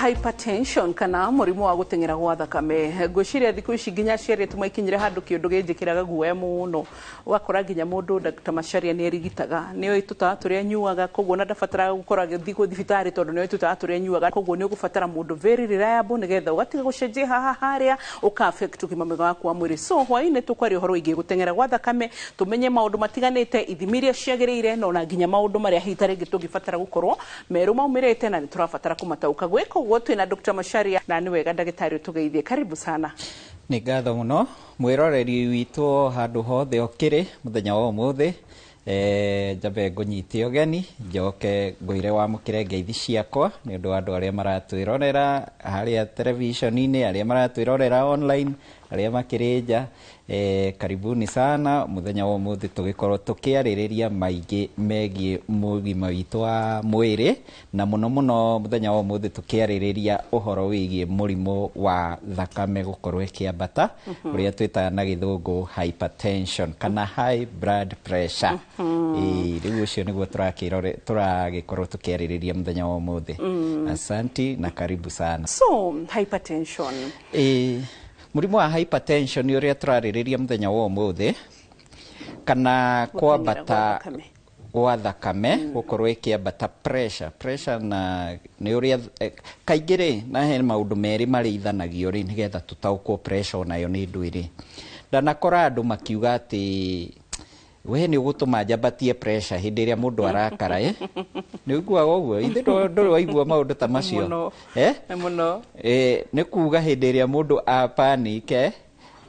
hypertension kana murimu wa gutengera gwa thakame ngwiciria thiku ici nginya ciari tumaikinyire handu kiundu ginjikiraga guoya muno ugakora nginya mundu Dr. Macharia ni erigitaga ni oi tutaga turia nyuaga koguo na ndabatara gukora githi ku thibitari tondu ni oi tutaga turia nyuaga koguo ni ugubatara mundu very reliable nigetha ugatiga gucenjia haha haria uka affect ukimamega waku wa mwiri so hwaini tukwari uhoro igi gutengera gwa thakame tumenye maundu matiganite ithimiria ciagirire no na nginya maundu maria hitari gitungibatara gukorwo meru maumirite na niturabatara kumatauka gwiko guo twina Dr. Macharia na ni wega ndagitari utugeithie karibu sana. Ni ngatho muno mwiroreri witu handu hothe okiri muthenya wa umuthi jabe ngunyite ogeni njoke ngwire wa mukire ngeithi ciakwa ni undu andu aria maratwirorera haria television-ini aria maratwirorera online aria makirija karibuni sana muthenya wa umuthi tugikorwo tukiaririria maingi megie mugima witu wa mwiri na muno muthenya wa umuthi tukiaririria uhoro wigie murimu wa thakame gukorwo ikiambata uria twitaga na githungu hypertension kana high blood pressure riu ucio niguo turagikorwo tukiaririria muthenya wa umuthi asanti na karibu sana. So hypertension murimu wa hypertension ni uria turaririria muthenya wa umuthi kana kwambata gwa thakame gukorwo ikiambata pressure na ni uria kaingire na he maundu meri mari ithanagio ri nigetha tutaukwo pressure nayo ni ndwiri ndanakora andu makiuga ati we ni ugutuma njambatie pressure hindi iria mundu arakara ni uiguaga uguo ithe nduri waigua maundu ta macio muno ni kuuga hindi iria mundu a panic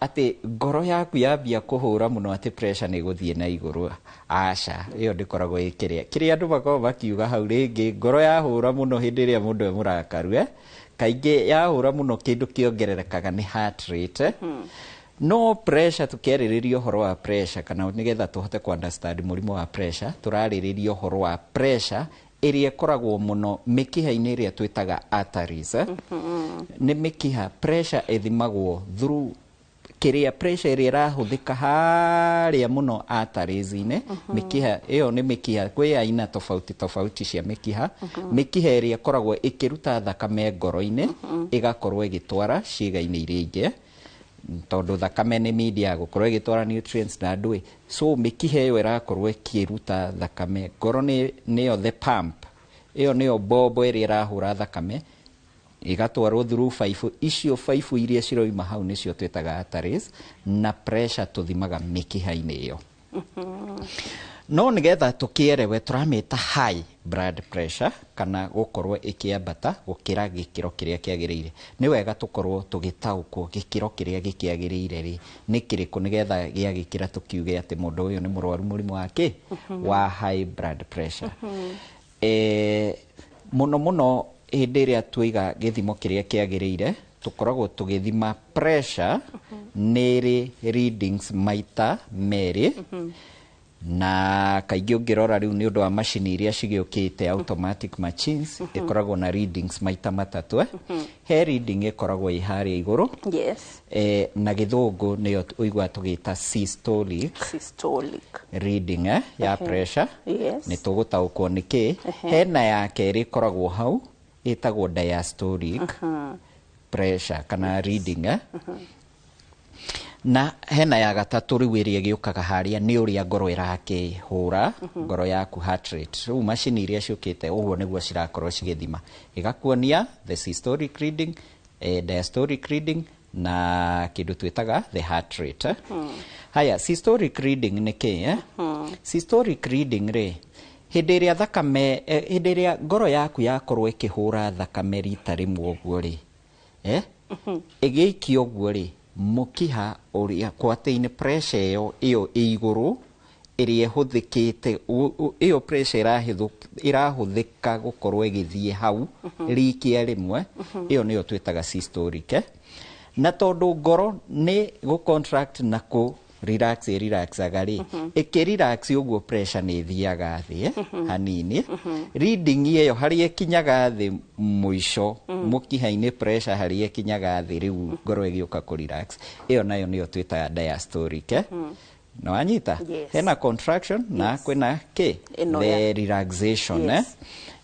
ati ngoro yaku yambia kuhura muno ati pressure ni guthie na iguru aca iyo ndikoragwo ikiria andu makorwo makiuga hau ringi ngoro yahura muno hindi iria mundu e murakaru kaingi yahura muno kindu kiongererekaga ni heart rate no pressure tukiaririria uhoro wa pressure kana nigetha tuhote ku understand murimu wa pressure turaririria uhoro wa pressure iria koragwo muno mikiha-ini iria twitaga arteries ni mikiha pressure ithimagwo through kiria pressure iria irahuthika haria muno arteries-ini mikiha iyo ni mikiha kwi aina tofauti cia mikiha mikiha iria koragwo ikiruta thakame ngoro-ini igakorwo igitwara ciiga-ini iria ingi tondu thakame ni media gukorwo igitwara nutrients na ndui so mikihe iyo irakorwo ikiruta thakame ngoro niyo the pump iyo niyo bobo iria irahura thakame igatwarwo through five icio five iria ciroima hau nicio twitaga arteries na pressure tuthimaga mikiha-ini iyo no nigetha tukierewe turamita high blood pressure kana gukorwo ikiambata gukira gikiro kiria kiagirire ni wega tukorwo tugitaukwo gikiro kiria gikiagirire ri ni kiriku nigetha giagikira tukiuge ati mundu uyu ni murwaru murimu wake wa high blood pressure muno hindi iria twiga githimo kiria kiagirire tukoragwo tugithima pressure niri readings maita meri na kaingi ungirora riu ni undu wa machine iria cigiukite automatic machines ikoragwo na readings maita matatu he reading ikoragwo iharia iguru na githungu niyo uigwa tugita systolic reading ya pressure ni tugutaukwo niki hena ya keri ikoragwo hau itagwo diastolic pressure kana reading na hena ya gatatu riu iria giukaga haria ni uria ngoro irakihura ngoro yaku heart rate riu machine iria ciukite uguo niguo cirakorwo cigithima igakuonia the systolic reading diastolic reading na kindu twitaga the heart rate haya systolic reading ni ki systolic reading ri hindi iria thakame hindi iria ngoro yaku yakorwo ikihura thakame rita rimwe uguo ri igiikio uguo ri mukiha uria kwate-ini pressure iyo iguru iria huthikite iyo pressure irahuthika gukorwo igithie hau rikia rimwe iyo niyo twitaga systolic na tondu ngoro ni gu contract na ku relax agari ikirelax uguo pressure ni thiaga thi hanini reading iyo hari ikinyaga thi muisho mukiha-ini pressure hari ikinyaga thi riu ngoro igiuka ku relax iyo nayo niyo twitaga diastolic na wanyita hena contraction na kwina ke the relaxation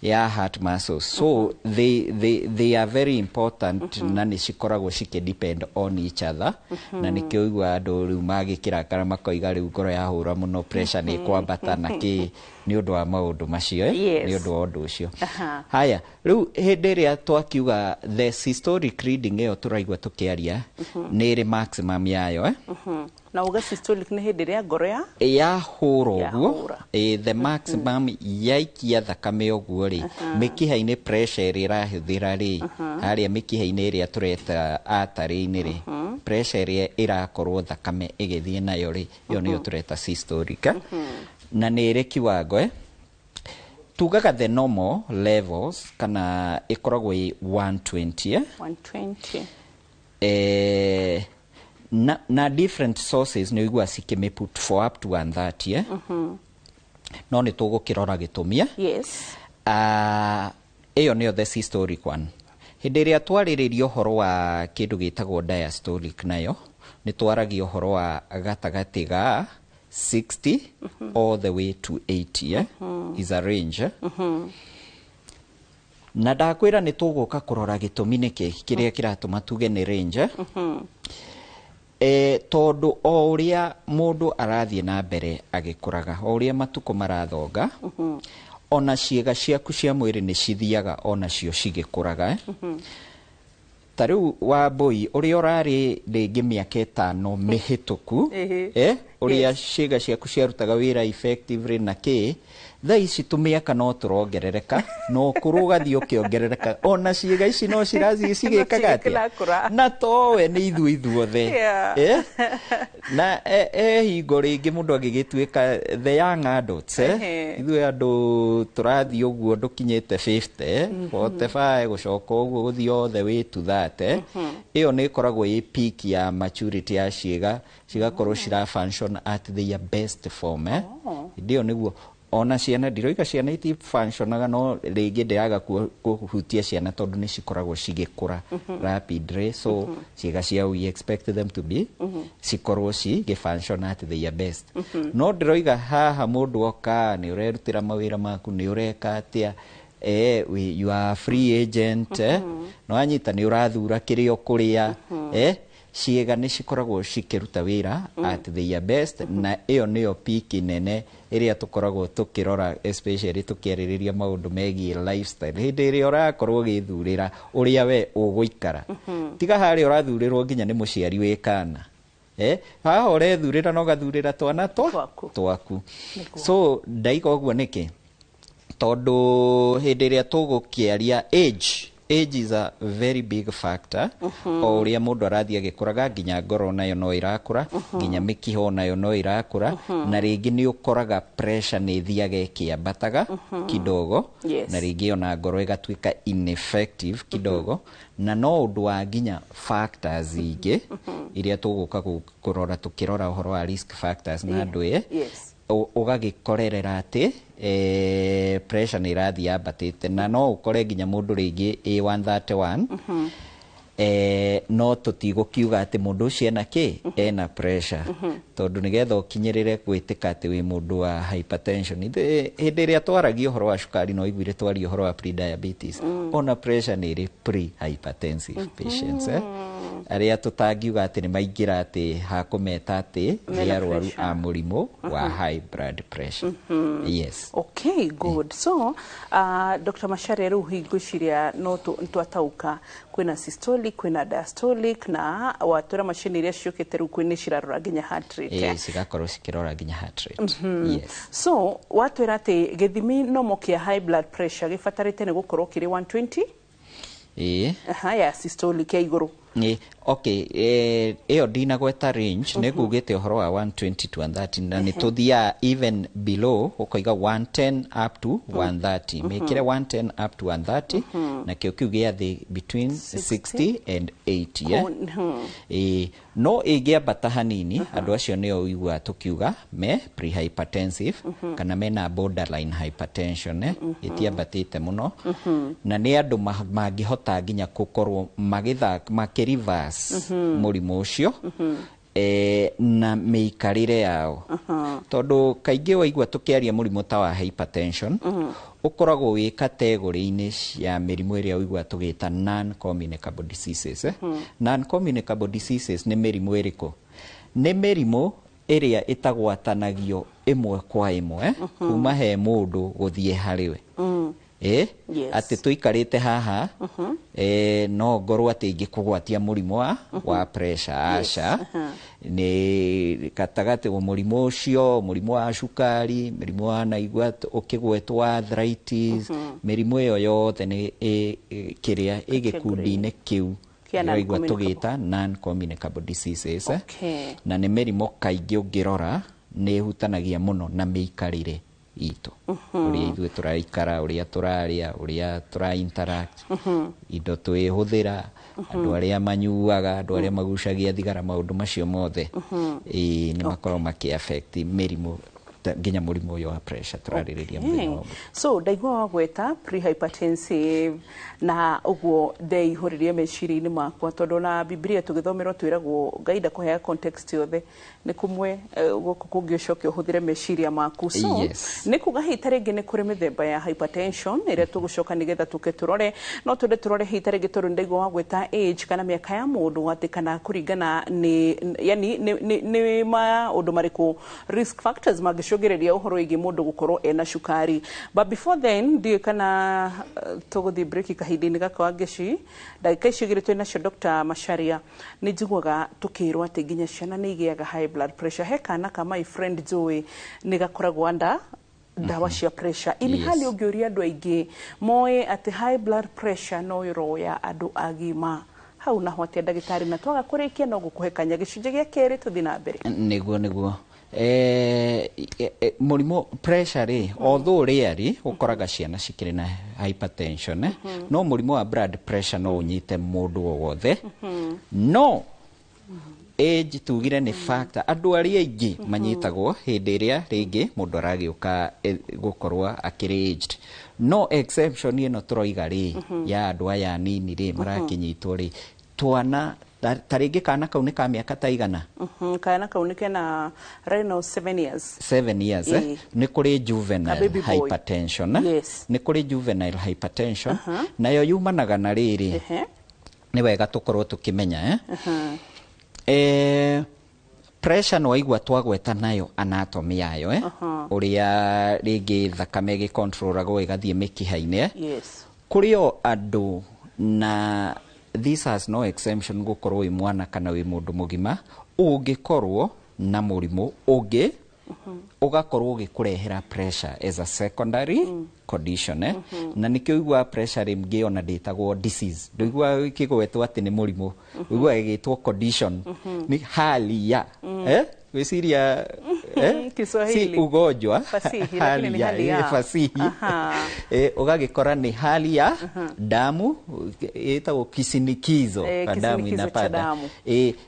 ya heart muscles. So they are very important na ni cikoragwo cike depend on each other na nikio igwa andu riu magikira kana makoiga riu ngoro ya hura muno, pressure ni kwambata na ki ni undu wa maundu macio ni undu wa undu ucio. Haya, riu hindi ria twakiuga the systolic reading iyo turaigwa tukiaria ni ri maximum yayo na uga systolic ni hindi ria ngoro ya hura uguo the maximum yaikia thakame uguo ri mikiha-ini pressure iri irahuthira ri haria mikiha-ini iria tureta artery-ini ri pressure iria irakorwo thakame igithie nayo ri iyo niyo tureta systolic na ni iri kiwango tugaga the normal levels kana ikoragwo 120 120 na different sources ni igwa sikime put for up to 130 no ni tugukirora gitumia iyo niyo the systolic one. Hindi ria twariririo uhoro wa kindu gitagwo diastolic nayo ni twaragia uhoro wa gatagati ga 60 all the way to 80 is a range na ndakwira ni tuguka kurora gitumi niki kiria kiratuma tuge ni range tondu o uria mundu arathie na mbere agikuraga o uria matuko marathonga ona ciega ciaku cia mwiri ni cithiaga ona cio cigikuraga tariu wa boy uria urari ringi miaka 5 mihituku uria ciega ciaku ciarutaga wira effectively na ki tha ici tumiaka no turongerereka no kurugathio kiongerereka ona ciega ici no cirazi cigikaga atia na towe ni ithuothe na hingo ringi mundu agigituika the young adults ithu andu turathi uguo ndukinyite 50 45 gucoka uguo guthi all the way to that iyo ni koragwo i peak ya maturity ya ciega cigakorwo cira function at their best form ndio niguo ona ciana ndiroiga ciana iti functionaga no ringi ndiraga kuhutia ciana tondu ni cikoragwo cigikura rapidly so ciega ciao we expect them to be cikorwo function at their best no ndiroiga haha mundu oka ni urerutira mawira maku ni ureka atia you are free agent no anyita ni urathura kirio kuria ciega ni cikoragwo cikiruta wira at their best na iyo niyo peak nene iria tukoragwo tukirora especially tukiaririria maundu megie lifestyle hindi iria urakorwo githurira uria we uguikara tiga hari urathurirwo nginya ni muciari wikana haha urethurira no gathurira twana twaku so ndaiga uguo niki tondu hindi iria tugukiaria age is a very big factor o uria mundu arathia gikuraga nginya ngoro nayo no irakura nginya mikiho nayo no irakura na ringi ni ukoraga pressure ni thiaga ikiambataga kidogo na ringi ona ngoro igatuika ineffective kidogo na no undu wa nginya factors ingi iria tuguka kurora tukirora uhoro wa risk factors na andu ugagikorerera ati pressure ni irathi ambatite na no ukore nginya mundu ringi A131 no tutigukiuga ati mundu ucio ena ki ena pressure tondu nigetha ukinyirire gwitika ati wi mundu wa hypertension hindi ria twaragia uhoro wa cukari no igwire twaria uhoro wa pre-diabetes ona pressure ni ri pre-hypertensive patients aria tutangiuga ati ni maingira ati hakumeta ati ni arwaru a murimu wa high blood pressure yes okay good so Dr. Macharia riu higuciria no twatauka kwina systolic kwina diastolic na watura machine iria ciukite riu kwini cirarora nginya heart rate cigakorwo cikirora nginya heart rate yes so watwira ati githimi nomokia high blood pressure gifatarite ni gukorwo kiri 120 ya systolic ya iguru okay iyo ndinagweta range negugite uhoro wa 120 to 130 na ni tuthia even below ukoiga 110 up to 130 mekire 110 up to 130 na kio kiugia the between 60 and 80 no igiambata hanini andu acio nio igua tukiuga me prehypertensive kana mena borderline hypertension itiambatite muno na ni andu mangihota nginya gukorwo magithaka reverse murimu ucio na mĩikarĩre yao tondũ kaingĩ waigua tũkĩaria mũrimũ ta wa hypertension ũkoragwo wĩ kategori-inĩ cia mĩrimũ ĩrĩa ũigua tũgĩta non-communicable diseases. Non-communicable diseases nĩ mĩrimũ ĩrĩkũ? Nĩ mĩrimũ ĩrĩa ĩtagwatanagio ĩmwe kwa ĩmwe kuma he mũndũ gũthiĩ harĩ we. Atĩ tũikarĩte haha no ngorwo atĩ ingĩkũgwatia mũrimũ wa pressure. Aca nĩ gatagatĩ wa mũrimũ ũcio, mũrimũ wa cukari, mũrimũ wa naigua ũkĩgwetwo arthritis, mĩrimũ ĩyo yothe nĩ kĩrĩa ĩgĩkundi-inĩ kĩu waigua tũgĩta non-communicable diseases. Na nĩ mĩrimũ kaingĩ ũngĩrora nĩ ĩhutanagia mũno na mĩikarĩre itũ, ũrĩa ithuĩ tũraikara, ũrĩa tũrarĩa, ũrĩa tũra-interact, indo twĩhũthĩra, andũ arĩa manyuaga, andũ arĩa magucagia thigara, maũndũ macio mothe nĩ makoragwo makĩ-affect mĩrimũ nginya mũrimũ ũyũ wa pressure tũrarĩrĩria mũthenya. So ndaigua wagweta prehypertensive na ũguo ndeihũrĩrie meciria-inĩ makwa tondũ na Biblia tũgĩthomerwo twĩragwo ngaida kũhea context yothe nĩ kumwe gũkũ kũngĩ ũcoke ũhũthĩre meciria maku. So nĩ kuga hita rĩngĩ nĩ kũrĩ mĩthemba ya hypertension ĩrĩa tũgũcoka nĩgetha tũke tũrore, no twende tũrore hita rĩngĩ tondũ ndaigua wagweta age kana mĩaka ya mũndũ atĩ kana kũringana nĩ maũndũ marĩkũ risk factors mangĩcũngĩrĩria ũhoro wĩgiĩ mũndũ gũkorwo ena cukari. But before then ndiĩ kana tũgũthiĩ break kahinda-inĩ gaka wa ngeci ndagĩka icio igĩrĩ twĩ nacio Dr. Macharia, nĩ njiguaga tũkĩrwo atĩ nginya ciana nĩ igĩaga high blood pressure. He kana ka my friend Joey nĩ gakoragwo under ndawa cia pressure. Ili hali ũngĩũria andũ aingĩ moĩ atĩ high blood pressure no ĩroya andũ agima. Hau naho atĩa ndagĩtarĩ, na twaga kũrĩkia no gũkũhe kanya gĩcunjĩ gĩa kerĩ tũthiĩ na mbere. Nĩguo mũrimũ pressure although rarely ũkoraga ciana cikĩrĩ na hypertension no mũrimũ wa blood pressure no ũnyite mũndũ o wothe. No age tugire nĩ factor. Andũ arĩa aingĩ manyitagwo hĩndĩ ĩrĩa rĩngĩ mũndũ aragĩũka gũkorwo akĩrĩ aged. No exception ĩno tũroiga ya andũ aya anini marakĩnyitwo twana ta rĩngĩ kana kau nĩ ka mĩaka ta igana. Kana kau nĩ kena Reynolds 7 years. 7 years nĩ kũrĩ juvenile hypertension. Nĩ kũrĩ juvenile hypertension nayo yumanaga na rĩrĩ, nĩ wega tũkorwo tũkĩmenya pressure no waigua twagweta nayo anatomy yayo ũrĩa rĩngĩ thakame gĩcontrolagwo ĩgathiĩ mĩkiha-inĩ. Kũrĩ o andũ na this has no exemption gũkorwo wĩ mwana kana wĩ mũndũ mũgima ũngĩkorwo na mũrimũ ũngĩ ũgakorwo ũgĩkũrehera pressure as a secondary condition. Na nĩkĩo ũigua pressure rĩngĩ ona ndĩtagwo disease, ndũigua kĩgwetwo atĩ nĩ mũrimũ, ũigua gĩgĩtwo condition, nĩ hali ya wĩciria si ugonjwa, hali ya fasihi ũgagĩkora nĩ hali ya damu ĩtagwo kisinikizo, damu inapanda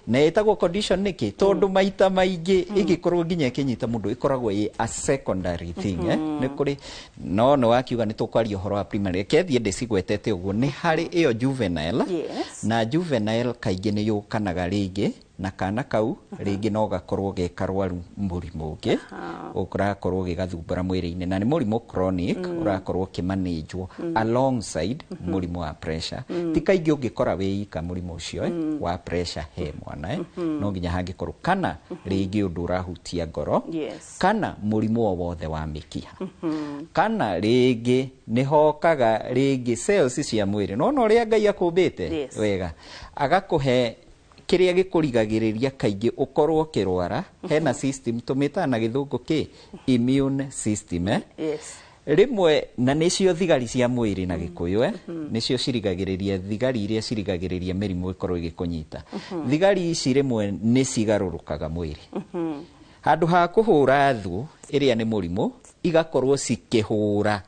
na ĩtagwo condition nĩkĩ tondũ maita maingĩ ĩgĩkorwo nginya ĩkĩnyita mũndũ ĩkoragwo a secondary thing. Nĩ kũrĩ no wakiuga nĩ tũkwaria ũhoro wa primary kethiĩ ndĩcigwetete ũguo nĩ harĩ ĩyo juvenile. Na juvenile kaingĩ nĩ yũkanaga rĩngĩ na kana kau rĩngĩ no gakorwo gekarwaru mũrimũ ũngĩ ũrakorwo gĩgathumbũra mwĩrĩ-inĩ na nĩ mũrimũ chronic ũrakorwo ũkĩmanĩnjwo alongside mũrimũ wa pressure. Ti kaingĩ ũngĩkora wĩika mũrimũ ũcio wa pressure he mwana no nginya hangĩkorwo kana rĩngĩ ũndũ ũrahutia ngoro kana mũrimũ o wothe wa mĩkiha kana rĩngĩ nĩ hokaga rĩngĩ cells cia mwĩrĩ no ũrĩa Ngai akũmbĩte wega agakũhe kĩrĩa gĩkũrigagĩrĩria kaingĩ ũkorwo kĩrwara. Hena system tũmĩtaga na gĩthũngũ immune system. Rĩmwe na nĩcio thigari cia mwĩrĩ na gĩkũyũ nĩcio cirigagĩrĩria thigari iria cirigagĩrĩria mĩrimũ ĩkorwo ĩgĩkũnyita. Thigari ici rĩmwe nĩ cigarũrũkaga mwĩrĩ handũ ha kũhũra thũ ĩrĩa nĩ mũrimũ igakorwo cikĩhũra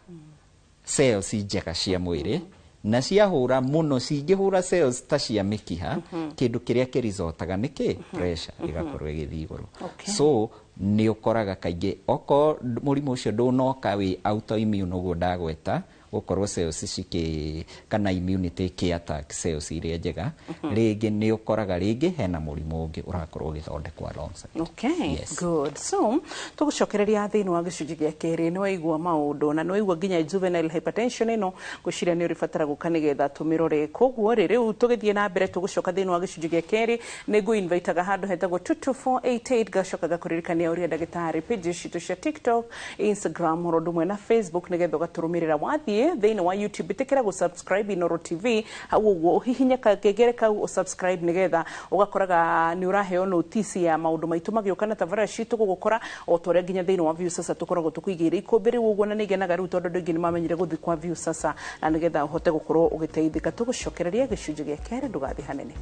cells njega cia mwĩrĩ na ciahũra mũno cingĩhũra cells ta cia mĩkiha kĩndũ kĩrĩa kĩrizotaga nĩkĩ pressure ĩgakorwo ĩgĩthiĩ igũrũ. So nĩ ũkoraga kaingĩ okorwo mũrimũ ũcio ndũnoka wĩ autoimmune ũguo ndagweta gukorwo cells ciki kana immunity ki attack cells iria njega ringi ni ukoraga ringi hena murimu ungi urakorwo ugithondekwo alongside. Okay, yes. Good. So tugucokereria thini wa gicunji gia keri ni waigua maundu na ni waigua nginya juvenile hypertension ino guciria ni uribatara guka nigetha tumirore koguo riu tugithie na mbere tugucoka thini wa gicunji gia keri ni ngu invite ga handu hetagwo 22488 gacoka gakuririkania uria ndagitari page citu cia TikTok, Instagram, rondu mwe na Facebook nigetha gaturumirira wathie thini wa YouTube tikira gu subscribe Inoro TV hau uguo hihinya kagegere kau subscribe nigetha ugakoraga ni uraheo notice ya maundu maitu magiukana tavara citu gugukora o tore nginya thini wa views sasa tukoragwo tukuigire ikumbiri uguo na nigenaga riu tondu ndingi ni mamenyire guthi kwa views sasa na nigetha uhote gukorwo ugiteithika tugucokereria gicunji gia keri ndugathi hanene.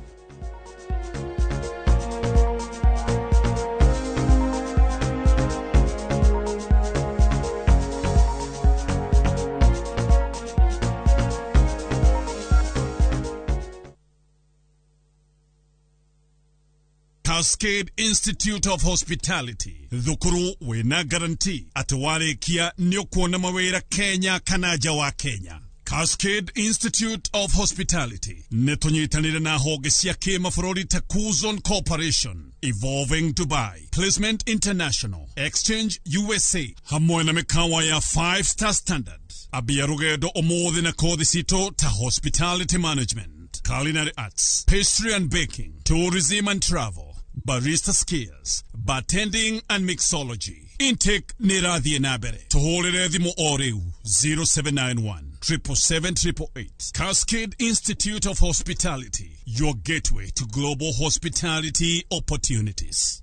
Cascade Institute of Hospitality. Thukuru wena guarantee atawarikia niokuona mawira Kenya kanaja wa Kenya. Cascade Institute of Hospitality netonyitanire na honge cia kimabũrũri ta Kuzon Corporation, Evolving Dubai, Placement International, Exchange USA, hamwe na mikawa ya 5-star standard. Abia rugedo omothi na kothi cito ta Hospitality Management, Culinary Arts, Pastry and Baking, Tourism and Travel, Barista skills, bartending and mixology. Intake nirathie nabere. Tuhorere thimu oreu 0791 777 Cascade Institute of Hospitality, your gateway to global hospitality opportunities.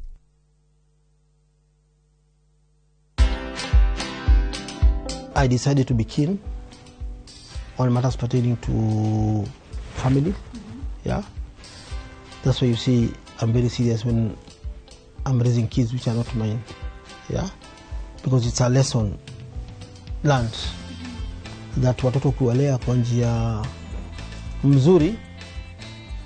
I decided to be keen on matters pertaining to family. Yeah, that's why you see I'm very serious when I'm raising kids which are not mine. Yeah, because it's a lesson learned that watoto kuwalea kwa njia mzuri,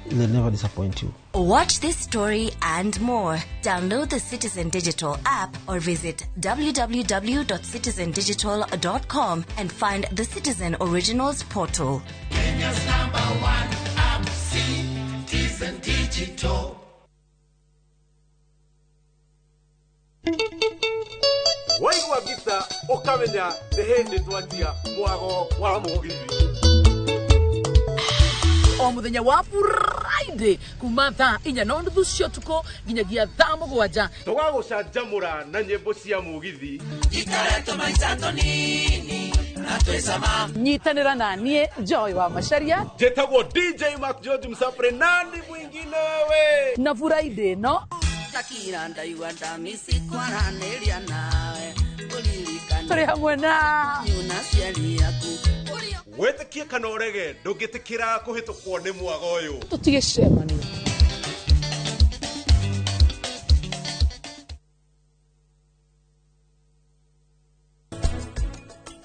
they'll never disappoint you. Watch this story and more. Download the Citizen Digital app or visit www.citizendigital.com and find the Citizen Originals portal. Kenya's #1 app, Citizen Digital. Waigua gita ukamenya ni hindi twanjia mwago wa mugithi. O muthenya wa Friday kuma thaa 4:30 cia tuko nginyagia thaa 7 tugagucanjamura na nyimbo cia mugithi Ikareto maisato nini na twesama nyitanira na nie Joy wa Macharia jetagwo DJ Mark George Msapre nani mwingine we na Friday no takira ndaiwa ndamisi kwaranĩria nawe uririkana turi hamwe na yuna ciari yaku wetikie kana urege ndũngĩtĩkĩra kũhĩtũkwo nĩ mwago ũyũ tutigicemania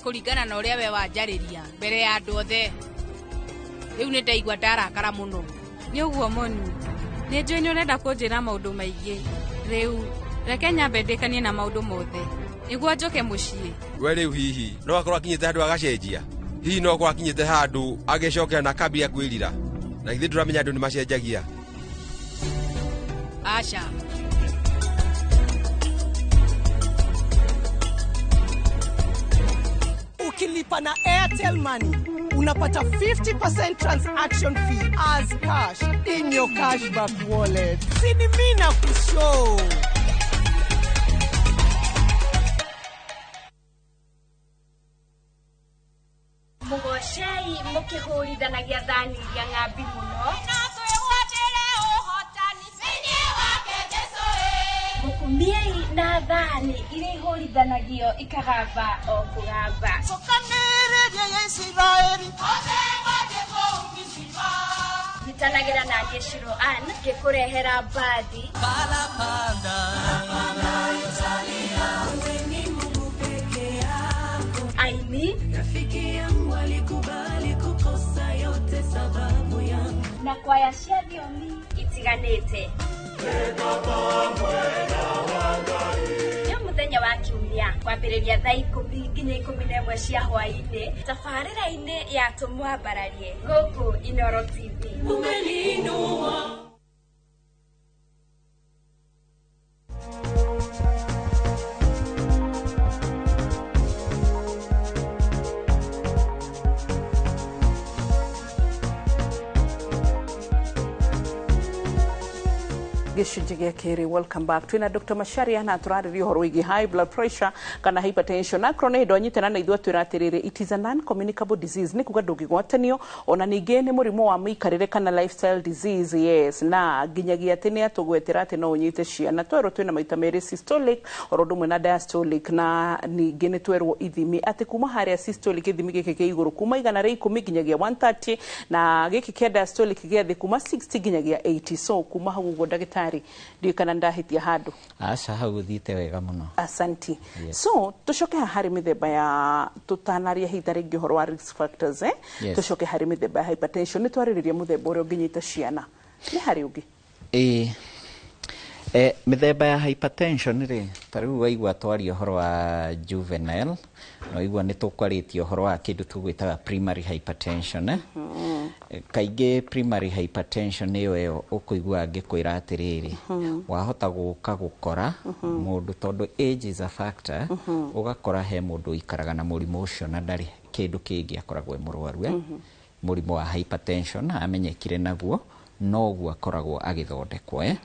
kuringana na uria we wanjariria mbere ya andu othe riu ni ndaigua ndarakara muno ni uguo moni ni njui ni urenda kunjira maundu maingi riu reke nyambe ndikanie na maundu mothe niguo njoke mucii we riu hihi no akorwo akinyite handu agacenjia hihi no akorwo akinyite handu agicokera na kambia kwirira na ithe nduramenya andu ni macenjagia acha ukilipa na Airtel Money unapata 50% transaction fee as cash in your cashback wallet. Sini mina kushow. Mugoshei mukihurithanagia thani ya ngambi muno. Mukumiei na thani ile ihurithanagia ikagamba o kugamba. Nitanagira na Geshiro An gekurehera bathi Aini rafiki yangu alikubali kukosa yote sababu yangu na kwaya cia thiomi itiganite yo muthenya wa kiumia kwambĩrĩria thaa 10 nginya 11 cia hwaĩ-inĩ tabarĩra-inĩ ya tũmwambararie gũkũ Inooro TV. Umeninua. Gicunjĩ gĩa kĩrĩ, welcome back. Twina Dr. Macharia na turarĩria ũhoro wĩgiĩ high blood pressure kana hypertension. Akro nĩ hĩndĩ anyitana na ithuĩ twĩra atĩrĩrĩ, it is a non-communicable disease, nĩ kuga ndũngĩgwatanio, ona ningĩ nĩ mũrimũ wa mĩikarĩre kana lifestyle disease, yes, na nginyagia atĩ nĩ atũgwetera atĩ no ũnyite ciana. Twerwo twĩna maita merĩ systolic, oro ũndũ ũmwe na diastolic, na ningĩ nĩ twerwo ithimi atĩ kuma harĩa systolic ithimi gĩkĩ kĩa igũrũ kuma 110 nginyagia 130, na gĩkĩ kĩa diastolic gĩa thĩ kuma 60 nginyagia 80. So kuma hau ũguo ndagĩtarĩ ndio kana ndahitia handu aca hau thite wega muno. Asanti. Yes. So tucoke harĩ mĩthemba ya tutanaria hitha rĩngĩ ũhoro wa risk factors Yes. Tucoke harĩ mĩthemba ya hypertension, nĩ twarĩrĩria mũthemba ũrĩa ũngĩnyita ciana, nĩ harĩ ũngĩ mĩthemba ya hypertension rĩ, ta rĩu waigua twaria ũhoro wa juvenile, no igua nĩ tũkwarĩtie ũhoro wa kĩndũ tũgwĩtaga primary hypertension kaingĩ primary hypertension nĩyo ũkũigua ngĩkwĩra atĩrĩrĩ wahota gũka gũkora mũndũ tondũ age is a factor ũgakora he mũndũ ikaraga na mũrimũ ũcio na ndarĩ kĩndũ kĩngĩ akoragwo mũrwaru mũrimũ wa hypertension amenyekire naguo noguo akoragwo agĩthondekwo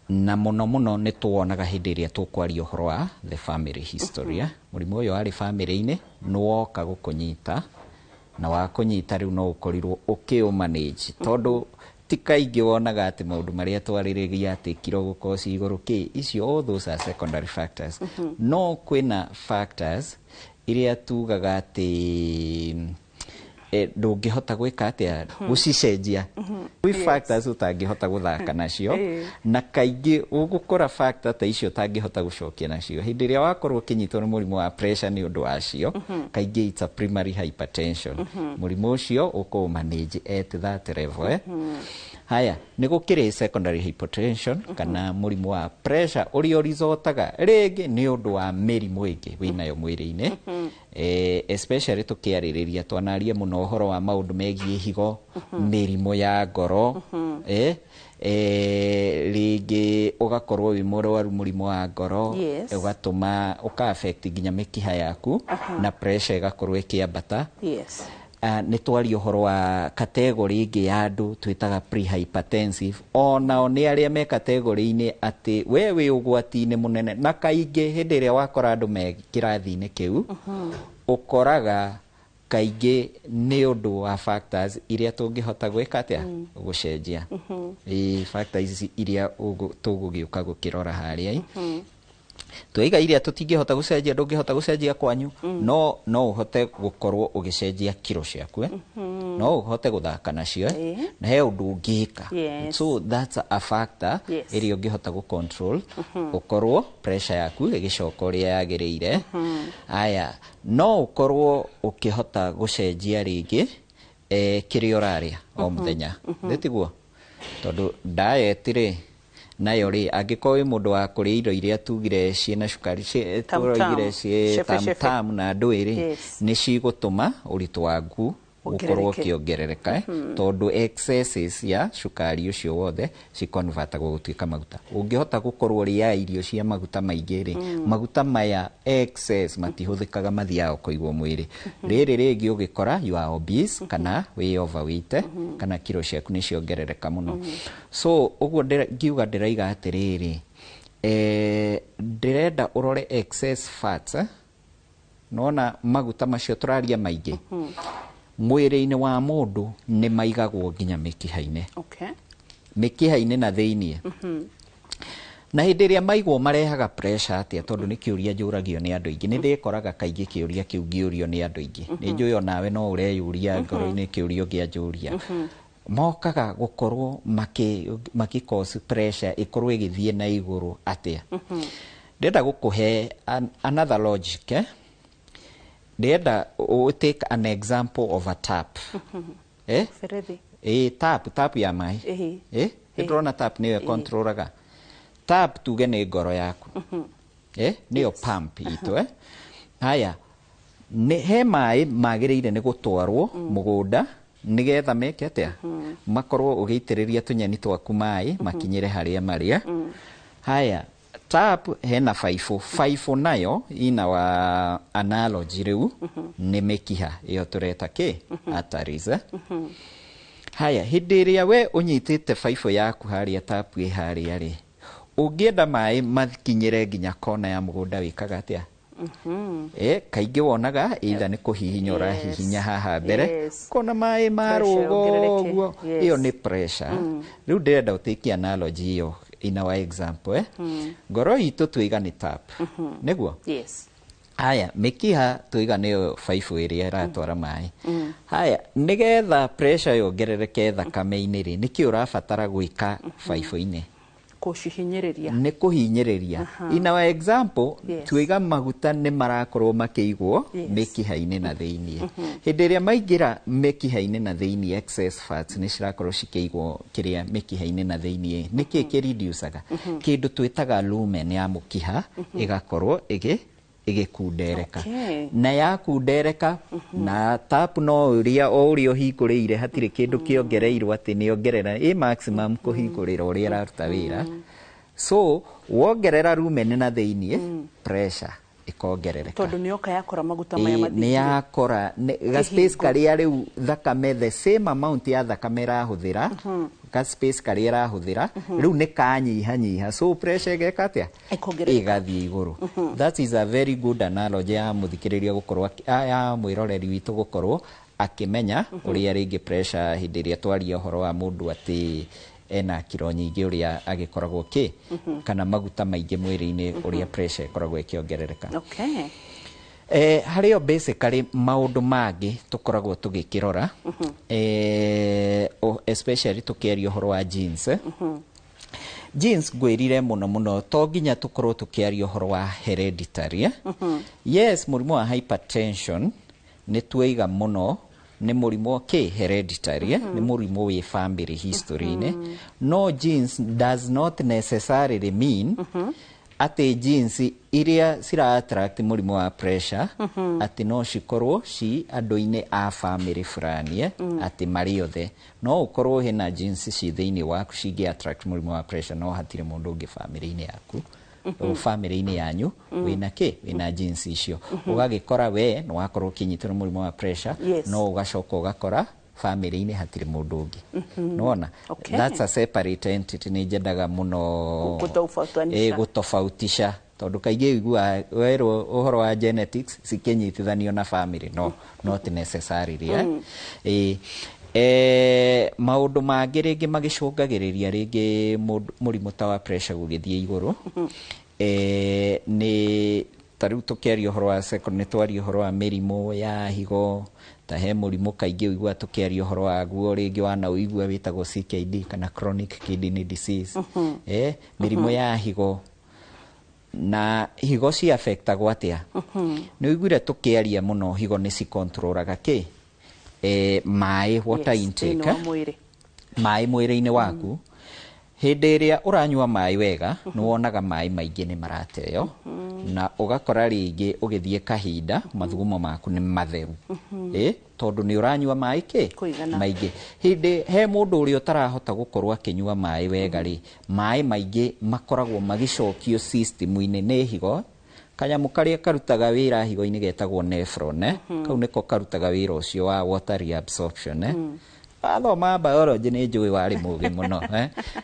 na muno muno nĩ tuonaga hĩndĩ ĩrĩa tũkwaria ũhoro wa the family history mũrimũ ũyũ arĩ family-inĩ nĩwoka gũkũnyita na wakũnyita rĩu no ũkorirwo ũkĩũmanage tondũ ti kaingĩ wonaga atĩ maũndũ marĩa twarĩrĩria atĩ kiro gũkorwo ci igũrũ icio all those are secondary factors no kwĩna factors iria tugaga atĩ ndũngĩhota gwĩka atĩa gũcicenjia we factors ũtangĩhota gũthaka nacio na kaingĩ ũgũkora factor ta icio ũtangĩhota gũcokia nacio hĩndĩ ĩrĩa wakorwo ũkĩnyitwo nĩ mũrimũ wa pressure nĩ ũndũ wacio kaingĩ it's a primary hypertension mũrimũ ũcio ũkũmanage at that level haya nĩ gũkĩrĩ secondary hypertension kana mũrimũ wa pressure ũrĩa ũrizotaga rĩngĩ nĩ ũndũ wa mĩrimũ ĩngĩ wĩnayo mwĩrĩ-inĩ especially tũkĩarĩrĩria twanaria mũno ũhoro wa maũndũ megiĩ higo mĩrimũ ya ngoro rĩngĩ ũgakorwo wĩ mũrwaru mũrimũ wa ngoro ũgatũma ũka-affect nginya mĩkiha yaku na pressure ĩgakorwo ĩkĩambata nĩ twaria ũhoro wa category ĩngĩ ya andũ twĩtaga prehypertensive onao nĩ arĩa me category-inĩ atĩ we wĩ ũgwati-inĩ mũnene na kaingĩ hĩndĩ ĩrĩa wakora andũ me kĩrathi-inĩ kĩu ũkoraga kaingĩ nĩ ũndũ wa factors iria tũngĩhota gwĩka atĩa gũcenjia factors iria tũgũgĩũka gũkĩrora harĩa twaiga iria tũtingĩhota gũcenjia ndũngĩhota gũcenjia kwanyu no ũhote gũkorwo ũgĩcenjia kiro ciaku no ũhote gũthaka nacio na he ũndũ ũngĩka so that's a factor ĩrĩa ũngĩhota gũcontrol ũkorwo pressure yaku ĩgĩcoka ũrĩa yagĩrĩire aya no ũkorwo ũkĩhota gũcenjia rĩngĩ kĩrĩa ũrarĩa o mũthenya ndĩtiguo tondũ diet rĩ nayo rĩ angĩkorwo wĩ mũndũ wa kũrĩa irio iria tugire ciĩna cukari tũroigire ciĩ tam na ndwĩrĩ nĩ cigũtũma ũritũ waku ũkorwo ũkĩongerereka tondũ excesses ya cukari ũcio wothe cikonvatagwo gũtuĩka maguta ũngĩhota gũkorwo rĩa irio cia maguta maingĩ rĩ maguta maya excess matihũthĩkaga mathiaga kũigwo mwĩrĩ rĩrĩ rĩngĩ ũgĩkora you are obese kana wĩ overweight kana kiro ciaku nĩ ciongerereka mũno so ũguo ngiuga ndĩraiga atĩrĩrĩ ndĩrenda ũrore excess fats nona maguta macio tũraria maingĩ mwĩrĩ-inĩ wa mũndũ nĩ maigagwo nginya mĩkiha-inĩ mĩkiha-inĩ na thĩiniĩ na hĩndĩ ĩrĩa maigwo marehaga pressure atĩa tondũ nĩ kĩũria njũragio nĩ andũ aingĩ nĩ ndĩkoraga kaingĩ kĩũria kĩu ngĩũrio nĩ andũ aingĩ nĩ njũĩ onawe no ũreyũria ngoro-inĩ kĩũria ũngĩanjũria mokaga gũkorwo makĩ-cause pressure ĩkorwo ĩgĩthiĩ na igũrũ atĩa ndĩrenda gũkũhe another logic ndĩrenda take an example of a tap tap ya maĩ ndĩrona tap nĩyo controlaga tap tuge nĩ ngoro yaku niyo pump itu haya he mai magĩrĩire nĩ gũtwarwo mũgũnda nigetha meke atia makorwo ũgĩitĩrĩria tũnyeni twaku mai makinyĩre harĩa marĩa haya tap hena faifo nayo ina wa analogy rĩu nĩ mĩkiha ĩyo tũreta arteries haya hĩndĩ ĩrĩa we ũnyitĩte faifo yaku harĩa tap ĩ harĩa rĩ ũngĩenda mai makinyĩre nginya kona ya mũgũnda wĩkaga atia kaingĩ wonaga either nĩ kũhihinya ũrahihinya haha mbere kona mai marũgo ũguo ĩyo nĩ pressure rĩu ndĩrenda ũtĩkie analogy ĩyo in our example ngoro itũ twĩga nĩ tap nĩguo haya mĩkiha twĩga nĩyo faifo ĩrĩa ĩratwara mai haya nĩgetha pressure yongerereke thakame-inĩ rĩ nĩkĩ ũrabatara gwĩka faifo-inĩ kuhinyĩrĩria nĩ kuhinyĩrĩria in our example twĩga maguta nĩ marakorwo makĩigwo mĩkiha-inĩ na thĩinĩ hĩndĩ ĩrĩa maingĩra mĩkiha-inĩ na thĩinĩ excess fats nĩ cirakorwo cikĩigwo kĩrĩa mĩkiha-inĩ na thĩinĩ nĩkĩ kĩreducaga kĩndũ twĩtaga lumen ya mũkiha ĩgakorwo ĩgĩkundereka na yakundereka na tap no ũrĩa ũhingũrĩire hatirĩ kĩndũ kĩongereirwo atĩ nĩongerera maximum kũhingũrĩra ũrĩa ĩraruta wĩra so wongerera lumen na thĩinĩ pressure ikongerereka tondu nioka yakora maguta maya mathingĩ ni yakora ga space karĩa rĩu thakame the same amount ya thakame ĩrahũthĩra ka space karĩa ĩrahũthĩra rĩu nĩ kanyihanyiha so pressure ĩgeka atĩa ĩgathiĩ igũrũ that is a very good analogy ya mũthikĩrĩria gũkorwo ya mwĩroreri witũ gũkorwo akĩmenya ũrĩa rĩngĩ pressure hĩndĩ ĩrĩa twaria ũhoro wa mũndũ atĩ ena kiro nyingĩ ũrĩa agĩkoragwo kana maguta maingĩ mwĩrĩ-inĩ ũrĩa pressure ĩkoragwo ĩkĩongerereka harĩo basically maũndũ mangĩ tũkoragwo tũgĩkĩrora especially tũkĩaria ũhoro wa genes genes ngwĩrire mũno to nginya tũkorwo tũkĩaria ũhoro wa hereditary yes mũrimũ wa hypertension nĩ twĩiga mũno nĩ mũrimũ hereditary nĩ mũrimũ wĩ family history-inĩ no genes does not necessarily mean atĩ genes iria cira attract mũrimũ wa pressure atĩ no cikorwo ci andũ-inĩ a family fulani atĩ marĩ othe no ũkorwo hena genes ci thĩinĩ waku cingĩ attract mũrimũ wa pressure no hatirĩ mũndũ ũngĩ family-inĩ yaku family-inĩ yanyu wĩna genes icio ũgagĩkora we nĩ wakorwo ũkĩnyitwo nĩ mũrimũ wa pressure no ũgacoka ũgakora family-inĩ hatirĩ mũndũ ũngĩ nona that's a separate entity nĩ nyendaga mũno gũtofautisha tondũ kaingĩ ũiguaga werwo ũhoro wa genetics cikĩnyitithanio na family no not necessarily maũndũ mangĩ rĩngĩ magĩcũngagĩrĩria rĩngĩ mũrimũ ta wa pressure gũgĩthiĩ igũrũ nĩ tarĩu tũkĩaria ũhoro wa second nĩ twaria ũhoro wa mĩrimũ ya higo ta he mũrimũ kaingĩ ũigua tũkĩaria ũhoro wa guo rĩngĩ wana ũigua wĩtagwo CKD kana chronic kidney disease mĩrimũ ya higo na higo ci affectagwo atĩa nĩ ũiguire tũkĩaria mũno higo nĩ cicontrolaga maĩ water intake maĩ mwĩrĩ-inĩ waku hĩndĩ ĩrĩa ũranyua maĩ wega nĩ wonaga maĩ maingĩ nĩ marateo na ũgakora rĩngĩ ũgĩthiĩ kahinda mathugumo maku nĩ matheru tondũ nĩ ũranyua maĩ maingĩ he mũndũ ũrĩa ũtarahota gũkorwo akĩnyua maĩ wega rĩ maĩ maingĩ makoragwo magĩcokio system-inĩ nĩ higo kanyamũ karĩa karutaga wĩra higo-inĩ getagwo nephron kau nĩko karutaga wĩra ũcio wa water reabsorption athoma biology nĩ njũĩ warĩ mũgĩ mũno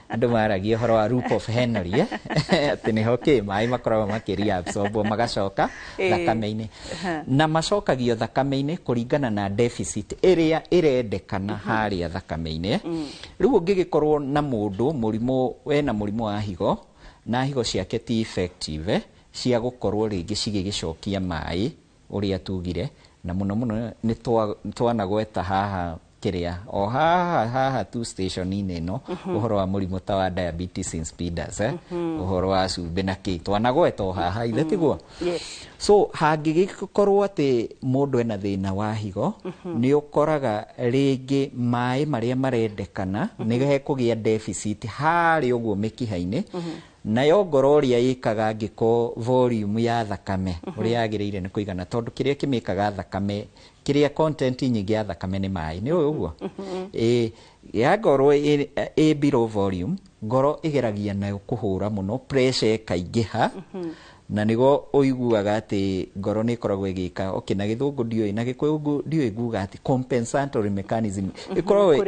andũ maragia ũhoro wa loop of Henry atĩ nĩho maĩ makoragwo makĩreabsorbwo magacoka thakame-inĩ na macokagio thakame-inĩ kũringana na deficit ĩrĩa ĩrendekana harĩa thakame-inĩ rĩu ũngĩgĩkorwo na mũndũ wena mũrimũ wa higo na higo ciake ti effective cia gũkorwo rĩngĩ cigĩgĩcokia maĩ ũrĩa tugire na mũno nĩ twanagweta haha kĩrĩa o haha tu station-inĩ ĩno ũhoro wa mũrimũ ta wa diabetes insipidus ũhoro wa cumbĩ na kĩ twanagweta o haha ithe tiguo so hangĩgĩkorwo atĩ mũndũ ena thĩna wa higo nĩ ũkoraga rĩngĩ maĩ marĩa marendekana nĩ hekũgĩa deficit harĩ ũguo mĩkiha-inĩ nayo ngoro ria ikaga ngiko volume ya thakame uria yagirire ni kuigana tondu kiria kimikaga thakame kiria content nyingi ya thakame ni mai ni uguo ya ngoro e below volume ngoro igeragia nayo kuhura muno pressure kaingiha na nigo oiguaga ati ngoro ni ikoragwo igika na githungu ndioi na gikuyu ndioi guga ati compensatory mechanism ikoragwo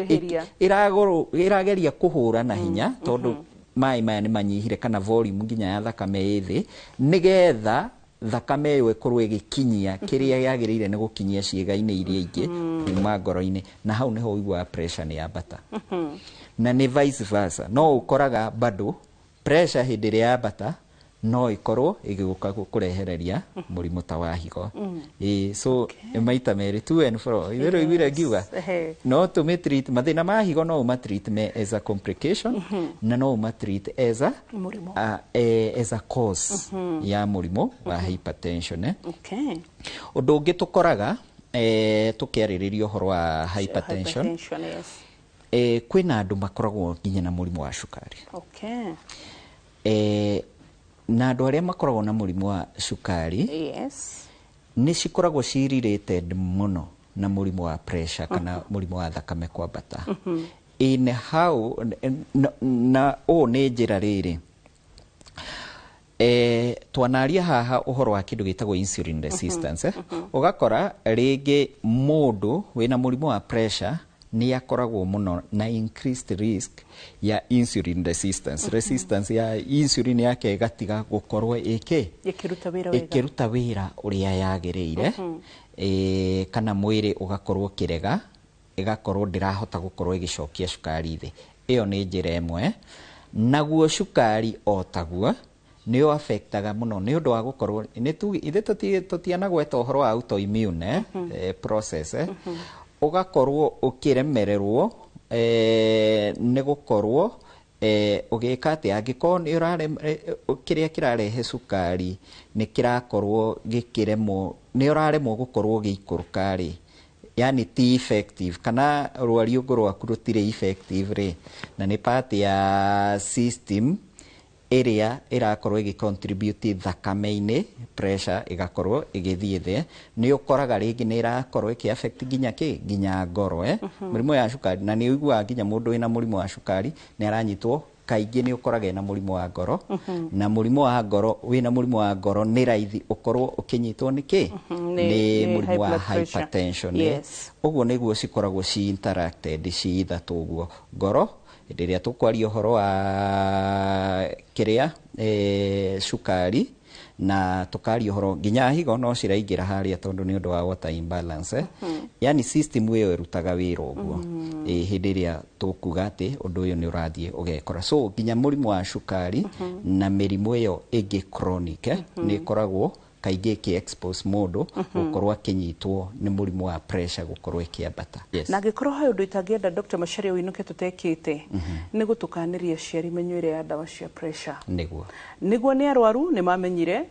irageria kuhura na hinya tondu mai maya ni manyihire kana volume nginya ya thakame ithi nigetha thakame yo ikorwo igikinyia kiria yagirire ni gukinyia ciega-ini iria ingi kuma ngoro-ini na hau niho uigua pressure ni yambata na ni vice versa no ukoraga bado pressure hindi ria yambata no ikorwo igiguka kurehereria murimu ta wa higo so maita meri to and fro ibero ibira giwa no to me treat mathina ma higo no ma treat me as a complication na no ma treat as a as a cause ya murimu wa hypertension undu ungi tukoraga tukiaririria uhoro wa hypertension kwina andu makoragwo nginya na murimu wa cukari na andu aria makoragwo na murimu wa cukari ni cikoragwo related muno na murimu wa pressure kana murimu wa thakame kwambata in how na o ni njira riri twanaria haha uhoro wa kindu gitagwo insulin resistance ugakora ringi mundu wina murimu wa pressure ni akoragwo muno na increased risk ya insulin resistance ya insulin yake gatiga gukorwo ikiruta wira uria yagirire kana mwiri ugakorwo kirega igakorwo ndirahota gukorwo igicokia cukari thi iyo ni njira imwe naguo cukari otaguo ni affectaga muno ni undu wa gukorwo ithe tutianagweta uhoro wa autoimmune process ugakorwo ukiremererwo ni gukorwo ugika ati angiko ni urare kiria kirarehe cukari ni kirakorwo gikiremo ni uraremo gukorwo giikurukari yani ti effective kana rwari ugoro waku rutire effective ri na ni part ya system area irakorwo igicontribute thakame-ini pressure igakorwo igithie the ni ukoraga ringi ni irakorwo ikiaffect ginya ngoro murimu ya cukari na ni uigua ginya mundu wina murimu wa cukari ni aranyitwo kaingi ni ukoraga na murimu wa ngoro na murimu wa ngoro wina murimu wa ngoro ni raithi ukorwo ukinyitwo ni murimu wa hypertension uguo niguo cikoragwo ci interacted ci ithatu uguo ngoro ndiria tukwaria uhoro wa kiria cukari na tukaria uhoro ginya higo no ciraingira haria tondu ni undu wa water imbalance yani system iyo irutaga wira uguo hindi ria tukuga ati undu uyu ni urathie ugekora so ginya murimu wa cukari na mirimu iyo ingi chronic ni koragwo kaingi ki expose mundu gukorwo akinyitwo ni murimu wa pressure gukorwo ikiambata na gikorwo hayo ndu itagienda Dr. Macharia winuke tutekite ni gutukaniria ciari menywire ya dawa cia pressure niguo ni arwaru ni mamenyire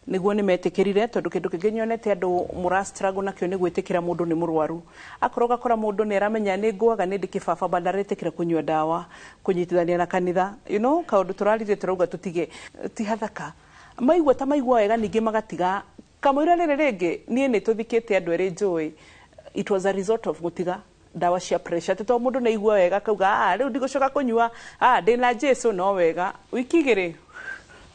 niguo ni metikirire tondu kindu kingi nyonete andu murastruggle nakio ni gwitikira mundu ni murwaru akoroga kora mundu ni aramenya ni ngwaga ni ndikibaba bandaretikira kunywa dawa kunyitithania na kanitha kaundu turarire turauga tutige ti hathaka maigwa ta maigwa wega ningi magatiga kamwira riri ringi nie ni tuthikite andu eri njui it was a result of gutiga dawa cia pressure to mundu ni igwa wega kauga riu ndigucoka kunywa ndina Jesu no wega wikigiri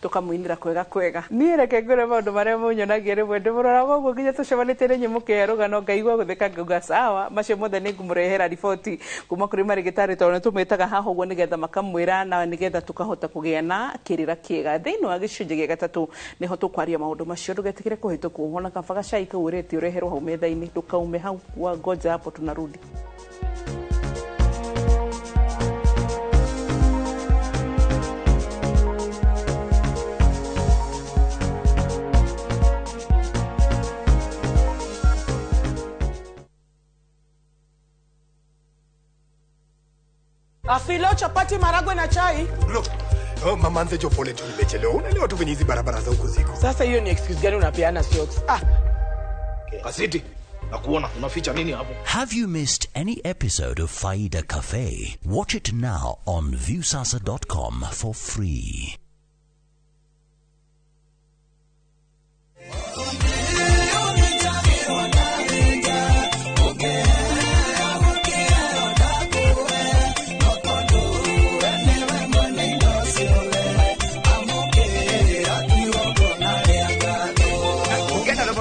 tukamuinira kwega nie reke ngore maundu maria munyonagia rimwe ndimurora guo nginya tucemanite ni nyimuke rugano ngaigwa gutheka nguga sawa macio mothe ni ngumurehera riboti kuma kuri marigitari tondu tumetaga haha uguo nigetha makamwira na nigetha tukahota kugia na kirira kiega thiini wa gicunji gia gatatu niho tukwaria maundu macio ndugetikire kuhituka uhona kabaga cai kaureti ureherwo hau metha-ini ndukaume hau wa ngoja hapo tunarudi. Afilo chapati maragwe na chai. Look, mama nze pole tu nimechelewa. Unaelewa tu venye hizi barabara za huko ziko. Sasa hiyo ni excuse gani unapeana siox? Kasiti, nakuona unaficha nini hapo? Have you missed any episode of Faida Cafe? Watch it now on viewsasa.com for free.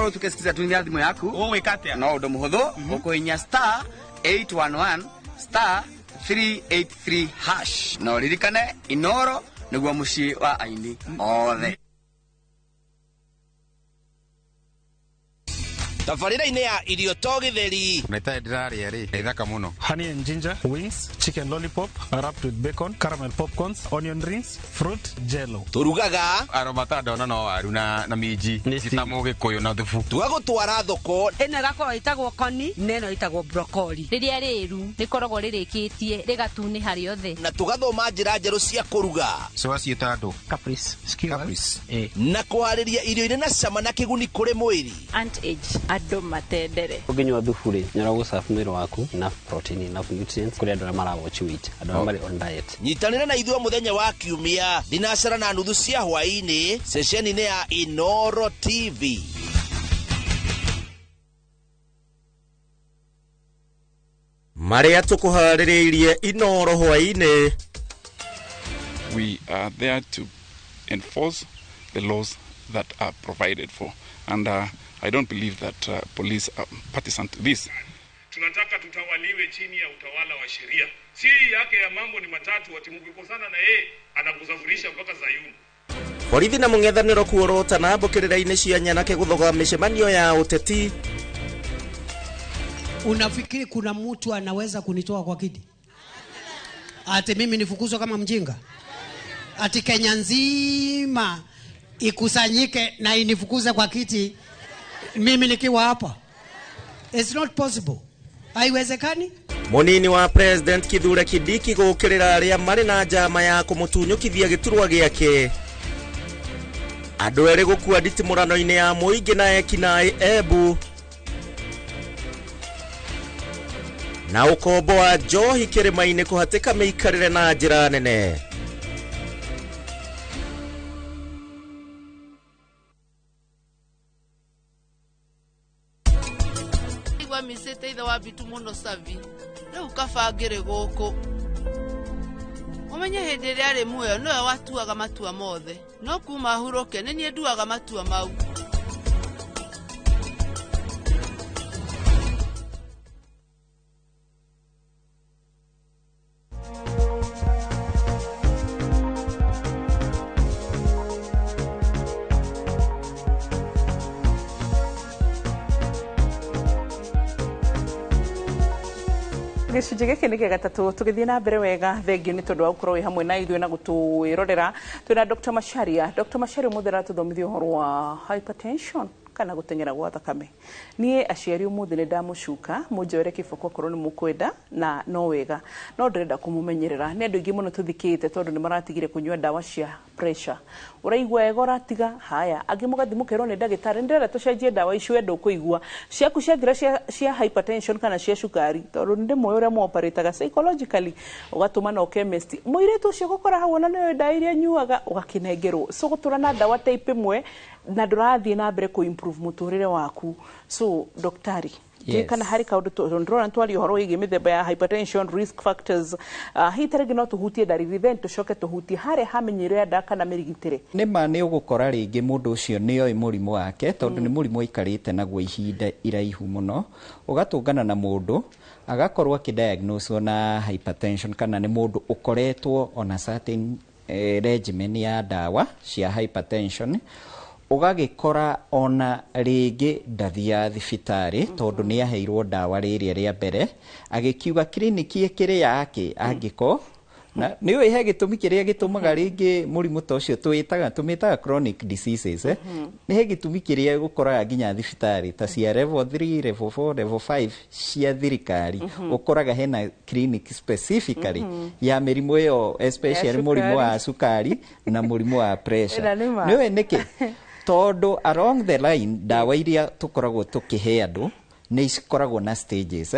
ukorwo tukisikiza tu thimũ yaku ũgwĩka atĩa no ũndũ mũhũthũ ũkũinya star 811 star 383 hash no ririkane Inoro nĩguo mũciĩ wa aini othe. Tabarĩra-inĩ ya irio to gĩtheri nĩta ndĩrarĩa rĩ ithaka mũno. Honey and ginger wings, chicken lollipop wrapped with bacon, caramel popcorns, onion rings, fruit jello. Turugaga aromata ndona no waru na minji citamo gĩkũyũ na thubu. Twagũtwara thoko ĩno ĩgakorwo ĩtagwo koni na ĩno ĩtagwo broccoli. Rĩrĩa rĩru rĩkoragwo rĩrĩkĩtie rĩgatunĩha rĩothe na tũgathoma njĩra njerũ cia kũruga. Ciwaciĩta andũ caprice na kũharĩria irio irĩ na cama na kĩguni kũrĩ mwĩrĩ. Anti-age andũ matendere. Ũngĩnyua thubu rĩ nyaragu safu mwĩrĩ waku enough protein enough nutrients kũrĩ andũ arĩa marawatch weight andũ arĩa marĩ on diet. Nyitanĩra na ithuĩ mũthenya wa Kiumia thinacara na nuthu cia hwaĩ-inĩ ceceni-inĩ ya Inoro TV. Marĩa tũkũharĩrĩirie Inoro hwaĩ-inĩ. We are there to enforce the laws that are provided for, and I don't believe that police are partisan to this. Tunataka tutawaliwe chini ya utawala wa sheria. Siri yake ya mambo ni matatu, ati mkikosana na yeye anakusafirisha mpaka Sayuni. Borithi na mũng'ethanĩro kuorotana mbũkĩrĩra-inĩ cia Nyanake gũthoga mĩcemanio ya ũteti. Unafikiri kuna mtu anaweza kunitoa kwa kiti? Ati mimi nifukuzwe kama mjinga? Ati Kenya nzima ikusanyike na inifukuze kwa kiti mimi nikiwa hapa? It's not possible. Haiwezekani. Munini wa President Kithure Kindiki gũkĩrĩra arĩa marĩ na njama ya kũmũtunyũkithia gĩturwa gĩake. Andũ erĩ gũkua nditimũrano-inĩ ya mũingĩ na ekinaĩ Embu. Na ũkombo wa njohi kĩrĩma-inĩ kũhatĩka mĩikarĩre na njĩra nene. Misete ithe wa bitu muno savi rĩu kabangĩrĩ gũkũ ũmenye hĩndĩ ĩrĩa arĩ muoyo nĩwe watuaga matua mothe no kuma hurũke nĩ niĩ nduaga matua mau. Gĩcunjĩ gĩkĩ nĩ gĩa gatatũ tũgĩthiĩ na mbere wega thengio nĩ tondũ wa gũkorwo wĩ hamwe na ithuĩ na gũtwĩrorera. Twĩna Dr. Macharia. Dr. Macharia ũmũthĩ aratũthomithia ũhoro wa hypertension kana gũteng'era gwa thakame. Niĩ aciari ũmũthĩ nĩ ndamũcuka mũnjoere kĩboko korwo nĩ mũkwenda na no wega no ndĩrenda kũmũmenyerera. Nĩ andũ aingĩ mũno tũthikĩte tondũ nĩ maratigire kũnyua ndawa cia pressure. Ũraigua wega ũratiga haya angĩ mũgathi mũkerwo nĩ ndagĩtarĩ ndĩrenda tũcenjie ndawa icio wenda kũigua ciaku ciathira cia hypertension kana cia cukari tondũ nĩ ndĩmwe ũrĩa mũoparĩtaga psychologically ũgatũma no chemist mũirĩtu ũcio gũkora hau na nĩwe ndawa iria nyuaga ũgakĩnengerwo so gũtũra na ndawa type ĩmwe na ndũrathiĩ na mbere kũ improve mũtũrĩre waku. So daktari kana hari kaundu ndrona twari horo igi mithemba ya hypertension risk factors hitarege no tuhutie dariri then tucoke tuhutie hare hamenyero ya ndaka na mirigitire nima ni ugukora ringi mundu ucio ni oi murimu wake tondu ni murimu ikarite naguo ihinda iraihu muno ugatungana na mundu agakorwo akidiagnose na hypertension kana ni mundu ukoretwo on a certain regimen ya dawa cia hypertension ugagikora ona ringi ndathia thibitari tondu ni aheirwo dawa riria ria mbere agikiuga kliniki ikiri yake angiko na ni uihe gitumi kiria gitumaga ringi murimu ta ucio tumitaga chronic diseases ni he gitumi kiria gukoraga nginya thibitari ta cia level 3 level 4 level 5 cia thirikari ukoraga hena clinic specifically ya mirimu iyo especially murimu wa sukari na murimu wa pressure ni we niki todo along the line dawa iria tukoragwo tukihe andu ni ikoragwo na stages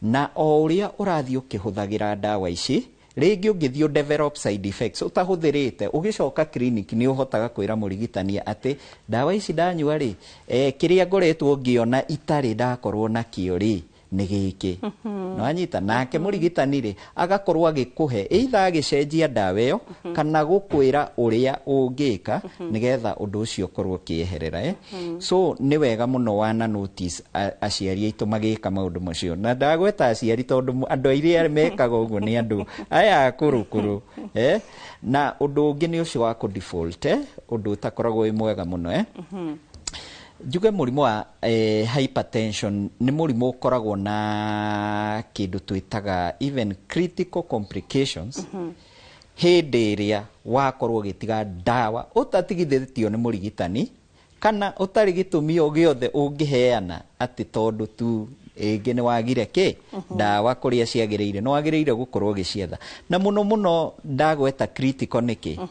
na o uria urathio kihuthagira dawa ici ringi ungithio develop side effects utahuthirite ugicoka clinic ni uhotaga kwira murigitania ati dawa ici ndanyua ri kiria ngoretwo ngiona itari ndakorwo na kio ri nĩ gĩkĩ no anyita nake mũrigitani rĩ agakorwo agĩkũhe either agĩcenjia ndawa ĩyo kana gũkwĩra ũrĩa ũngĩka nĩgetha ũndũ ũcio ũkorwo ũkĩeherera so nĩ wega mũno wana notice aciari aitũ magĩka maũndũ macio na ndagweta aciari tondũ andũ airĩa mekaga ũguo nĩ andũ aya akũrũ na ũndũ ũngĩ nĩ ũcio wa kũ default ũndũ utakoragwo wĩ mwega mũno njuge mũrimũ wa hypertension nĩ mũrimũ ũkoragwo na kĩndũ twĩtaga even critical complications hĩndĩ ĩrĩa wakorwo ũgĩtiga ndawa ũtatigithĩtio nĩ mũrigitani kana ũtarĩ gĩtũmi o gĩothe ũngĩheana atĩ tondũ tu ĩngĩ nĩ wagire ndawa kũrĩa ciagĩrĩire no wagĩrĩire gũkorwo ũgĩcietha na mũno ndagweta critical nĩkĩ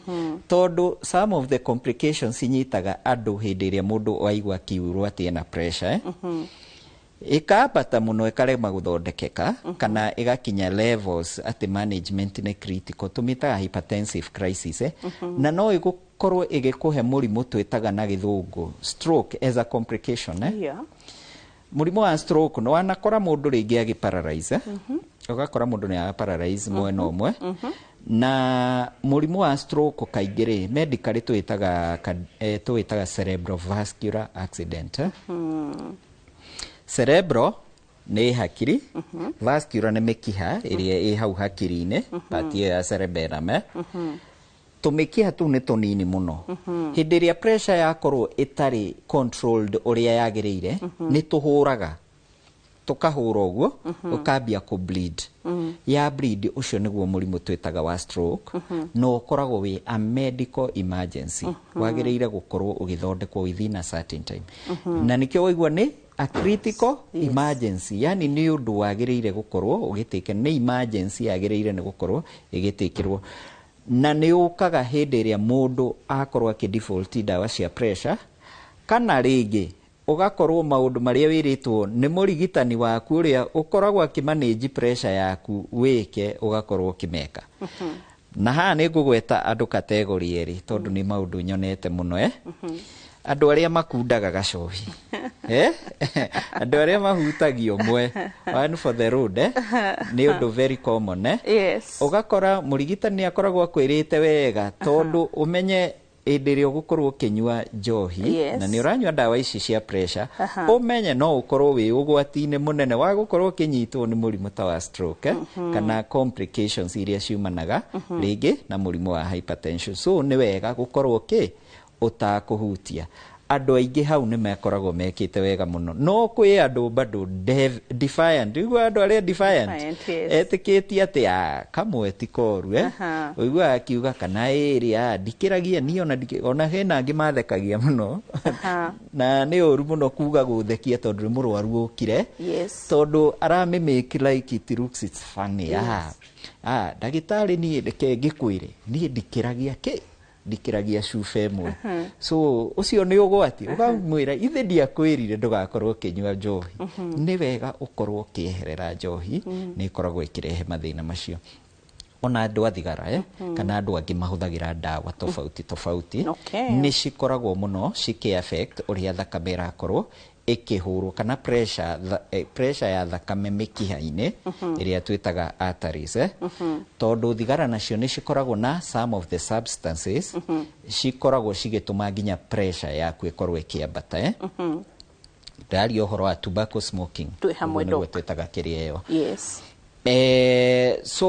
tondũ some of the complications inyitaga andũ hĩndĩ ĩrĩa mũndũ waigua kiurwo atĩ ena pressure ĩkambata mũno ĩkarema gũthondekeka kana ĩgakinya levels atĩ management nĩ critical tũmĩtaga hypertensive crisis na no ĩgũkorwo ĩgĩkũhe mũrimũ twĩtaga na gĩthũngũ stroke as a complication mũrimũ wa stroke no wanakora mũndũ rĩngĩ agĩparalyze ũgakora mũndũ nĩ agaparalyze mwena ũmwe na mũrimũ wa stroke kaingĩ rĩ medically twĩtaga cerebrovascular accident cerebral nĩ hakiri vascular nĩ mĩkiha ĩrĩa ĩ hau hakiri-inĩ part ya cerebellum tũmĩkiha tũu nĩ tũnini mũno hĩndĩ ĩrĩa pressure yakorwo ĩtarĩ controlled ũrĩa yagĩrĩire nĩ tũhũraga tũkahũra ũguo ũkambia kũ bleed ya bleed ũcio nĩguo mũrimũ twĩtaga wa stroke no ũkoragwo wĩ a medical emergency wagĩrĩire gũkorwo ũgĩthondekwo within a certain time na nĩkĩo waigua nĩ a critical emergency yani nĩ ũndũ wagĩrĩire gũkorwo ũgĩtĩkĩra nĩ emergency yagĩrĩire nĩ gũkorwo ĩgĩtĩkĩrwo na nĩ ũkaga hĩndĩ ĩrĩa mũndũ akorwo akĩ-default ndawa cia pressure kana rĩngĩ ũgakorwo maũndũ marĩa wĩrĩtwo nĩ mũrigitani waku ũrĩa ũkoragwo akĩ-manage pressure yaku wĩke ũgakorwo ũkĩmeka na haha nĩ ngũgweta andũ category erĩ tondũ nĩ maũndũ nyonete mũno andũ arĩa makundaga gacohi andũ arĩa mahutagio mwe one for the road nĩ ũndũ very common ũgakora mũrigitani akoragwo akwĩrĩte wega tondũ ũmenye hĩndĩ ĩrĩa ũgũkorwo ũkĩnyua njohi na nĩ ũranyua ndawa ici cia pressure ũmenye no ũkorwo wĩ ũgwati-inĩ mũnene wa gũkorwo ũkĩnyitwo nĩ mũrimũ ta wa stroke kana complications iria ciumanaga rĩngĩ na mũrimũ wa hypertension so nĩ wega gũkorwo ũtakũhutia andũ aingĩ hau nĩ mekoragwo mekĩte wega mũno no kwĩ andũ bado defiant ũigua andũ arĩa defiant etĩkĩtie atĩ kamwe ti koru ũigua akiuga kana ĩrĩa ndikĩragia niĩ ona hena angĩ mathekagia mũno na nĩ ũru mũno kuga gũthekia tondũ nĩ mũrwaru ũkire tondũ aramĩmake like it looks it's funny ndagĩtarĩ niĩ reke ngĩkwĩre niĩ ndikĩragia cuba ĩmwe so ũcio nĩ ũgwati ũkamwĩra ithe ndiakwĩrire ndũgakorwo ũkĩnyua njohi nĩ wega ũkorwo ũkĩeherera njohi nĩ ĩkoragwo ĩkĩrehe mathĩna macio ona andũ a thigara kana andũ angĩ mahũthagĩra ndawa tofauti nĩ cikoragwo mũno cikĩ-affect ũrĩa thakame ĩrakorwo ĩkĩhũrwo kana pressure ya thakame mĩkiha-inĩ ĩrĩa twĩtaga arteries tondũ thigara nacio nĩ cikoragwo na some of the substances cikoragwo cigĩtũma nginya pressure yaku ĩkorwo ĩkĩambata ndaria ũhoro wa tobacco smoking nĩguo twĩtaga kĩrĩa ĩyo so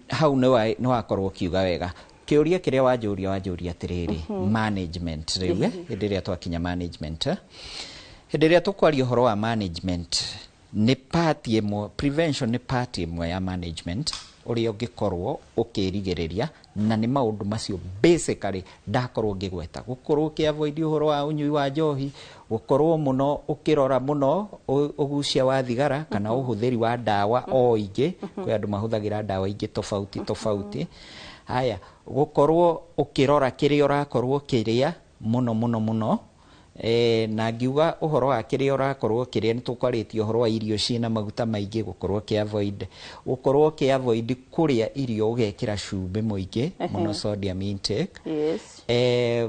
hau nĩ wakorwo ũkiuga wega kĩũria kĩrĩa wanjũria atĩrĩrĩ management rĩu hĩndĩ ĩrĩa twakinya management hĩndĩ ĩrĩa tũkwaria ũhoro wa management nĩ part ĩmwe prevention nĩ part ĩmwe ya management ũrĩa ũngĩkorwo ũkĩrigĩrĩria na nĩ maũndũ macio basically ndakorwo ngĩgweta gũkorwo ũkĩ-avoid ũhoro wa ũnyui wa njohi gũkorwo mũno ũkĩrora mũno ũgucia wa thigara kana ũhũthĩri wa ndawa o ingĩ kwĩ andũ mahũthagĩra ndawa ingĩ tofauti haya gũkorwo ũkĩrora kĩrĩa ũrakorwo ũkĩrĩa mũno na ngiuga ũhoro wa kĩrĩa ũrakorwo ũkĩrĩa nĩ tũkwarĩtie ũhoro wa irio ciĩna maguta maingĩ gũkorwo ũkĩ-avoid kũrĩa irio ũgekĩra cumbĩ mũingĩ mũno sodium intake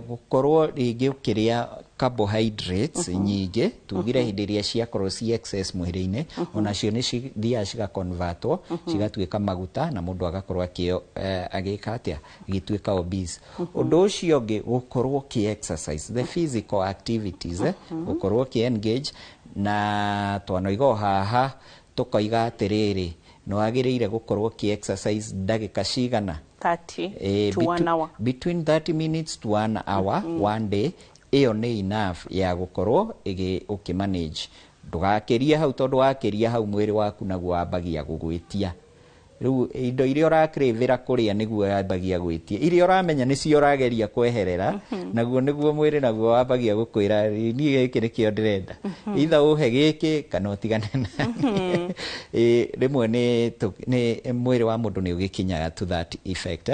gũkorwo rĩngĩ ũkĩrĩa carbohydrates nyingĩ tugire hĩndĩ ĩrĩa ciakorwo ci excess mwĩrĩ-inĩ onacio nĩ cithiaga cigaconvertwo cigatuĩka maguta na mũndũ agakorwo agĩka atĩa gĩtuĩka obese. Ũndũ ũcio ũngĩ gũkorwo exercise the physical activities gũkorwo engage na twanoiga haha tũkoiga atĩrĩrĩ no agĩrĩire gũkorwo exercise ndagĩka cigana 30 to 1 hour between 30 minutes to 1 hour one day. Iyo nĩ enough ya gũkorwo ũkĩmanage. Ndũgakĩrie hau tondũ wakĩria hau mwĩrĩ waku naguo wambagia gũgwĩtia. Rĩu indo iria ũrakĩrĩvĩra kũrĩa nĩguo wambagia gwĩtia. Iria ũramenya nĩcio ũrageria kweherera naguo nĩguo mwĩrĩ naguo wambagia gũkwĩra niĩ gĩkĩ nĩkĩo ndĩrenda. Either ũhe gĩkĩ kana ũtigane na rĩmwe nĩ mwĩrĩ wa mũndũ nĩ ũgĩkinyaga to that effect.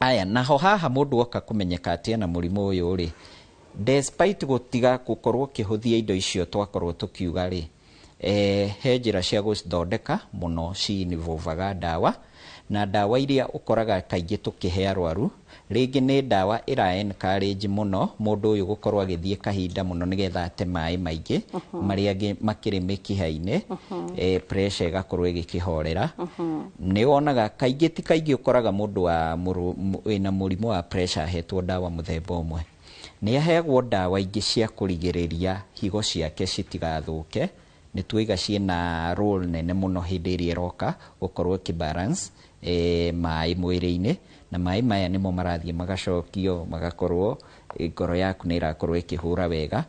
Aya naho haha mũndũ oka kũmenyeka atĩ na mũrimũ ũyũ rĩ, despite gũtiga gũkorwo kĩhũthia indo icio twakorwo tũkiuga rĩ, he njĩra cia gũthondeka mũno ciinvolvaga ndawa, na ndawa iria ũkoraga kaingĩ tũkĩhe arwaru rĩngĩ nĩ ndawa ĩra-encourage mũno mũndũ ũyũ gũkorwo agĩthiĩ kahinda mũno nĩgetha ate maĩ maingĩ marĩa makĩrĩ mĩkiha-inĩ, pressure ĩgakorwo ĩgĩkĩhorera. Nĩ wonaga kaingĩ ti kaingĩ ũkoraga mũndũ wĩna mũrimũ wa pressure ahetwo ndawa mũthemba ũmwe. Nĩ aheagwo ndawa ingĩ cia kũrigĩrĩria higo ciake citigathũke, nĩ tuiga ciĩna role nene mũno hĩndĩ ĩrĩa ĩroka gũkorwo balance maĩ mwĩrĩ-inĩ, na maĩ maya nĩmo marathiĩ magacokio magakorwo ngoro yaku nĩ irakorwo ĩkĩhũra wega,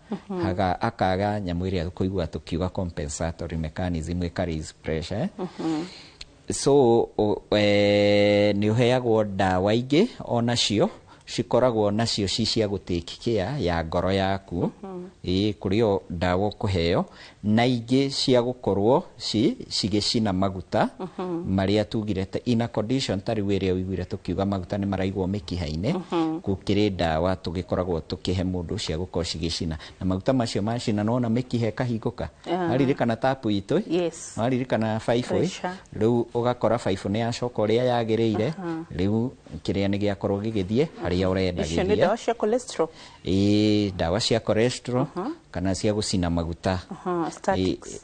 akaga nyamũ ĩrĩa kũigua tũkiuga compensatory mechanism ĩka raise pressure. So nĩ ũheagwo ndawa ingĩ onacio cikoragwo nacio cia gũtake care ya ngoro yaku, kũrĩ o ndawa ũkũheo, na ingĩ cia gũkorwo cigĩcina maguta marĩa tugire in a condition tarĩ wĩrĩa wĩiguire tũkiuga maguta nĩ maraigwo mĩkiha-inĩ, gũkĩrĩ ndawa tũgĩkoragwo tũkĩhe mũndũ cia gũkorwo cigĩcina, na maguta macio macina nona mĩkiha ĩkahingũka. Waririkana tapu itũ, waririkana baibũ, rĩu ũgakora baibũ nĩ yacoka ũrĩa yagĩrĩire, rĩu kĩrĩa nĩ gĩakorwo gĩgĩthiĩ harĩa ũrenda gĩthiĩ. Icio nĩ ndawa cia cholesterol? Ndawa cia cholesterol kana cia gũcina maguta. Statins.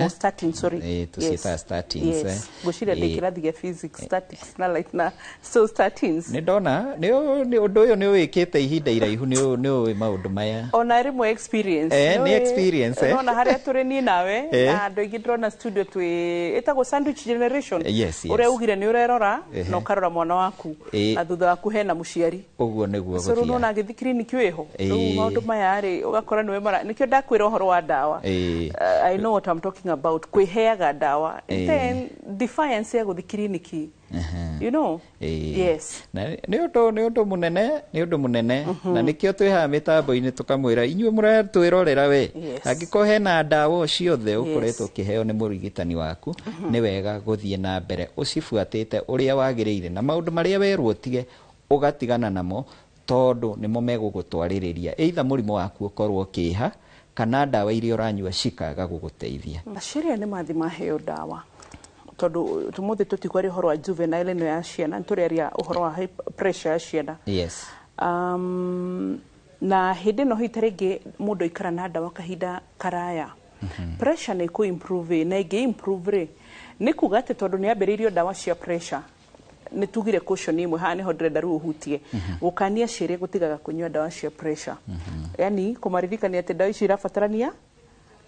Statins, sorry. Tuciĩtaga statins. Ngũciria ndĩ kĩrathi gĩa physics, statics na like na so statins. Nĩ ndona ũndũ ũyũ nĩ wĩkĩte ihinda iraihu nĩ ũĩ maũndũ maya. Ona rĩmwe experience. Nĩ experience. Nona harĩa tũrĩ niĩ nawe na andũ aingĩ ndĩrona studio ĩtagwo sandwich generation. Ũrĩa ugire nĩ ũrerora na ũkarora mwana waku na thutha waku hena mũciari. Ũguo nĩguo gũthiĩ. So nona agĩthi clinic wĩho. Rĩu maũndũ maya rĩ ũgakora nĩwe nĩkĩo ndakwĩra ũhoro wa ndawa. I know what I'm talking about. Kwĩheaga ndawa. Then defiance ya gũthi clinic. You know? Yes. Nĩ ũndũ mũnene na nĩkĩo twĩhaha mĩtambo-inĩ tũkamwĩra inyuĩ mũratwĩrorera we, angĩkorwo hena ndawa ciothe ũkoretwo ũkĩheo nĩ mũrigitani waku, nĩ wega gũthiĩ na mbere ũcibuatĩte ũrĩa wagĩrĩire, na maũndũ marĩa werwo ũtige ũgatigana namo, tondũ nĩmo megũgũtwarĩrĩria either mũrimũ waku ũkorwo ũkĩha kana ndawa iria ũranyua cikaga gũgũteithia. Maciria nĩ mathi maheo ndawa tondũ tumuthi tutikwa ũhoro wa juvenile ĩno ya ciana, nĩtũrĩaria ũhoro wa pressure ya ciana. Yes. Na hĩndĩ ĩno hihi rĩngĩ mũndũ aikara na ndawa kahinda karaya, pressure nĩ ku improve, na ĩngĩ improve rĩ nĩ kuga atĩ tondũ nĩ ambĩrĩirio ndawa cia pressure nĩ tugire caution imwe haha nĩho ndĩrenda rĩu ũhutie gũkania ciĩrĩa gũtigaga kũnyua ndawa cia pressure. Yani kũmaririkania atĩ ndawa ici irabatarania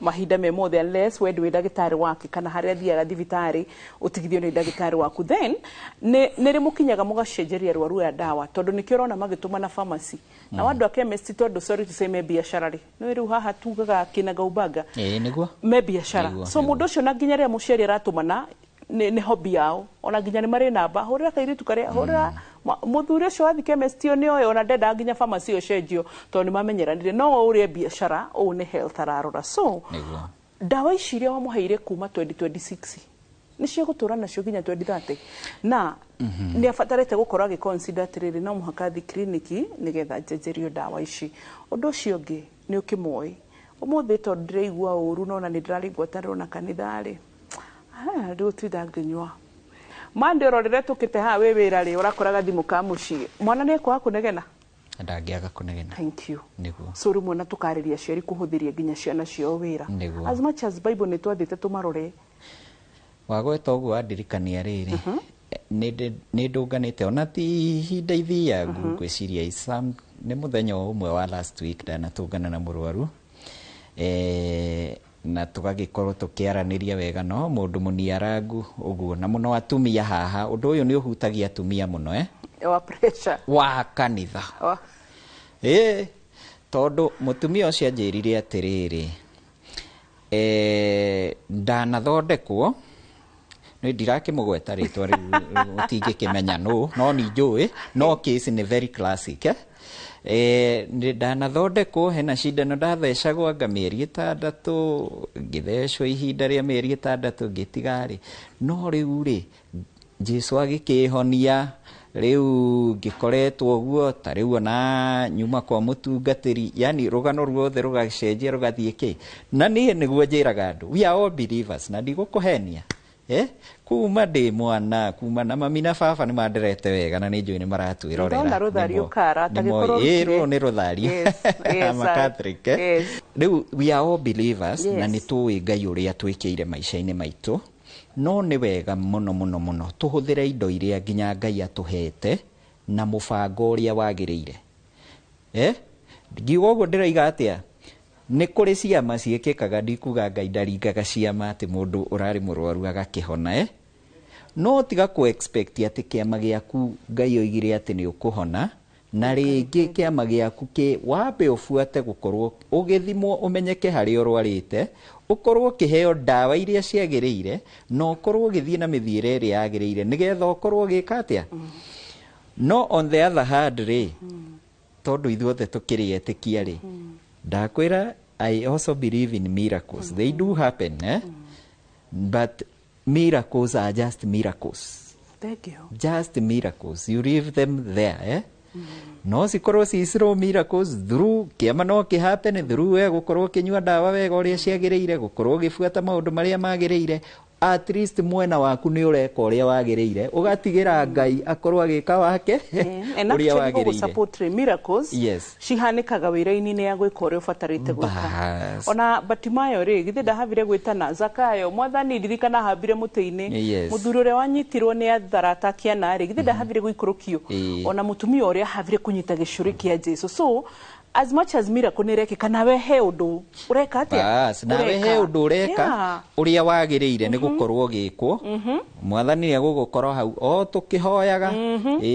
mahinda me mothe unless we ndwĩ ndagĩtarĩ wake kana harĩa thiaga thibitarĩ ũtigithio nĩ ndagĩtarĩ waku, then nĩ rĩ mũkinyaga mũgacenjeria arwaru ya ndawa, tondũ nĩkĩo ũrona magĩtũma na pharmacy na andũ a chemist, tondũ sorry to say me biacara rĩ nĩ rĩu haha tugaga kĩnagaumbaga nĩguo me biacara. So mũndũ ũcio na nginya rĩrĩa mũciari aratũmana nĩ hobby yao, ona nginya nĩ marĩ namba, hũrĩra kairitu karĩa hũrĩra mũthuri ũcio wathi chemist nĩ oyo, ona ndenda nginya pharmacy ĩyo cenjio tondũ nĩ mamenyeranire, no ũrĩa biacara ũũ nĩ health ararora. So ndawa ici iria wamũheire kuma 2026 nĩcio gũtũra nacio nginya 2030, na nĩ abatarĩte gũkorwo agĩconsider atĩrĩrĩ no mũhaka thi clinic nĩgetha njenjerio ndawa ici. Ũndũ ũcio ũngĩ nĩ ũkĩmoĩ ũmũthĩ tondũ ndĩraigua ũru nona nĩ ndĩrarigwo tarĩ na kanitha-rĩ rĩu twithangĩnywa mande ũrorere tũkĩte haha wĩ wĩra rĩ ũrakoraga thimũ ka mũciĩ mwana nĩ ekwaga kũnegena ndangĩaga kũnegena. Thank you. Nĩguo. So rĩmwe na tũkarĩria aciari kũhũthĩria nginya ciana ciao wĩra. Nĩguo. As much as Bible nĩ twathĩte tũmarore. Wagweta ũguo wandirikania rĩrĩ. Nĩ ndũnganĩte ona ti ihinda ithiangu ngwĩciria nĩ mũthenya ũmwe wa last week ndanatũngana na mũrwaru na tũgagĩkorwo tũkĩaranĩria wega no mũndũ mũniarangu ũguo na mũno atumia haha ũndũ ũyũ nĩ ũhutagia atumia mũno wa pressure wa kanitha tondũ mũtumia ũcio anjĩrire atĩrĩrĩ ndanathondekwo nĩ ndirakĩmũgweta rĩtwa rĩu ũtingĩkĩmenya no nĩ njũĩ no case nĩ very classic ndanathondekwo hena cindano ndathecagwo anga mĩeri 6 ngĩthecwo ihinda rĩa mĩeri 6 ngĩtigarĩ no rĩu rĩ Jesu agĩkĩhonia rĩu ngĩkoretwo ũguo ta rĩu ona nyuma kwa mũtungatĩri yani rũgano ruothe rũgacenjia rũgathiĩ kĩ na niĩ nĩguo njĩraga andũ we are all believers na ndigũkũhenia kuma ndĩ mwana kuma na mami na baba nĩ manderete wega na nĩ njũĩ nĩ maratwĩrorera ndona rũthario kara atagĩkorwo rũrũ nĩ rũthario Catholic rĩu we are all believers na nĩ tũĩ Ngai ũrĩa twĩkĩire maica-inĩ maitũ no nĩ wega mũno mũno mũno tũhũthĩre indo iria nginya Ngai atũhete na mũbango ũrĩa wagĩrĩire ngiuga ũguo ndĩroiga atĩa nĩ kũrĩ ciama ciĩkĩkaga ndikuga Ngai ndaringaga ciama atĩ mũndũ ũrarĩ mũrwaru agakĩhona no tiga ku expect atĩ kĩama gĩaku Ngai oigire atĩ nĩ ũkũhona na rĩngĩ kĩama gĩaku wambe ũbuate gũkorwo ũgĩthimwo ũmenyeke harĩa ũrwarĩte ũkorwo ũkĩheo ndawa iria ciagĩrĩire na ũkorwo ũgĩthiĩ na mĩthiĩre ĩrĩa yagĩrĩire nĩgetha ũkorwo ũgĩka atĩa no on the other hand rĩ tondũ ithuothe tũkĩrĩ etĩkia rĩ ndakwĩra I also believe in miracles they do happen but miracles are just miracles just miracles you leave them there no cikorwo ci slow miracles through kĩama no kĩhappen through gũkorwo ũkĩnyua ndawa wega ũrĩa ciagĩrĩire gũkorwo ũgĩbuata maũndũ marĩa magĩrĩire at least mwena waku nĩ ũreka ũrĩa wagĩrĩire ũgatigĩra Ngai akorwo agĩka wake ũrĩa wagĩrĩire miracles cihanĩkaga wĩra-inĩ ya gwĩka ũrĩa ũbatarĩte gwĩka ona Batimayo rĩ githĩ ndahavire gwĩtana Zakayo mwathani ndirikana hambire mũtĩ-inĩ mũthuri ũrĩa wanyitirwo nĩ atharata kĩana rĩ githĩ ndahavire gũikũrũkio ona mũtumia ũrĩa havire kũnyita gĩcũrĩ kĩa Jesu so as much as miracle nĩ rekĩka nawe he ũndũ ũreka atĩa nawe he ũndũ ũreka ũrĩa wagĩrĩire nĩ gũkorwo gĩkwo mwathani nĩ agũgũkorwo hau o tũkĩhoyaga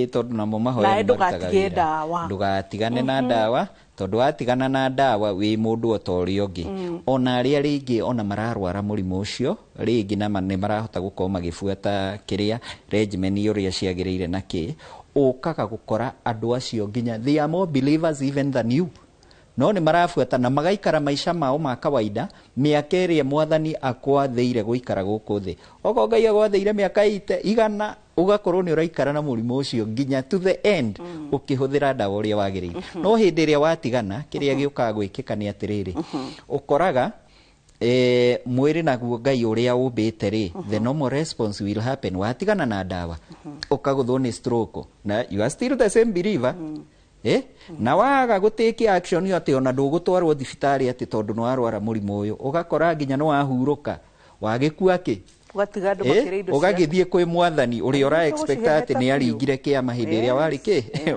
tondũ namo mahoya ndũgatigane na ndawa tondũ watigana na ndawa wĩ mũndũ o ta ũrĩa ũngĩ ona arĩa rĩngĩ ona mararwara mũrimũ ũcio rĩngĩ na nĩ marahota gũkorwo magĩbuata kĩrĩa regimen ũrĩa ciagĩrĩire na kĩ ũkaga gũkora andũ acio nginya they are more believers even than you no nĩ marabuata na magaikara maica mao ma kawaida mĩaka ĩrĩa mwathani akwathĩire gũikara gũkũ thĩ okorwo Ngai agwathĩire mĩaka 100 ũgakorwo nĩ ũraikara na mũrimũ ũcio nginya to the end ũkĩhũthĩra ndawa ũrĩa wagĩrĩire no hĩndĩ ĩrĩa watigana kĩrĩa gĩũkaga gwĩkĩka nĩ atĩrĩrĩ ũkoraga mwĩrĩ naguo Ngai ũrĩa ũmbĩte rĩ the normal response will happen watigana na ndawa ũkagũthwo nĩ stroke na you are still the same believer na waga gũtake action atĩ ona ndũgũtwarwo thibitarĩ atĩ tondũ nĩ warwara mũrimũ ũyũ ũgakora nginya nĩ wahurũka wagĩkua kĩ ũgagĩthiĩ kwĩ mwathani ũrĩa ũra expect atĩ nĩ aringire kĩama hĩndĩ ĩrĩa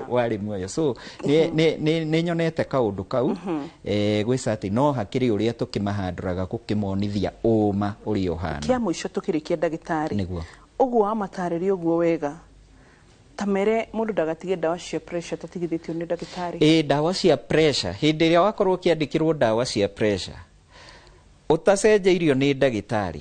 warĩ muoyo so nĩ nyonete kaũndũ kau gwĩca atĩ no hakĩrĩ ũrĩa tũkĩmahandũraga gũkĩmonithia ũma ũrĩa ũhana kĩa mũico tũkĩrĩkia ndagĩtarĩ ũguo wamatarĩria ũguo wega tamere mũndũ ndagatige ndawa cia pressure tatigithĩtio nĩ ndagĩtarĩ ndawa cia pressure hĩndĩ ĩrĩa wakorwo ũkĩandĩkĩrwo ndawa cia pressure utacenjeirio nĩ ndagĩtarĩ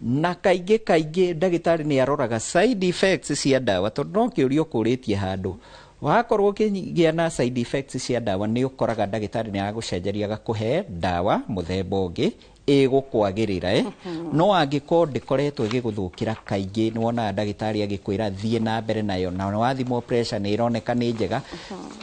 na kaingĩ ndagĩtarĩ nĩ aroraga side effects cia ndawa tondũ no kĩũria ũkũrĩtie handũ wakorwo ũkĩgĩa na side effects cia ndawa nĩ ũkoraga ndagĩtarĩ nĩ agũcenjeria agakũhe ndawa mũthemba ũngĩ igukwagirira no angiko ndikoretwo igiguthukira kaingi ni wona ndagitari agikwira thie na mbere nayo na wathimo pressure ni ironeka ni njega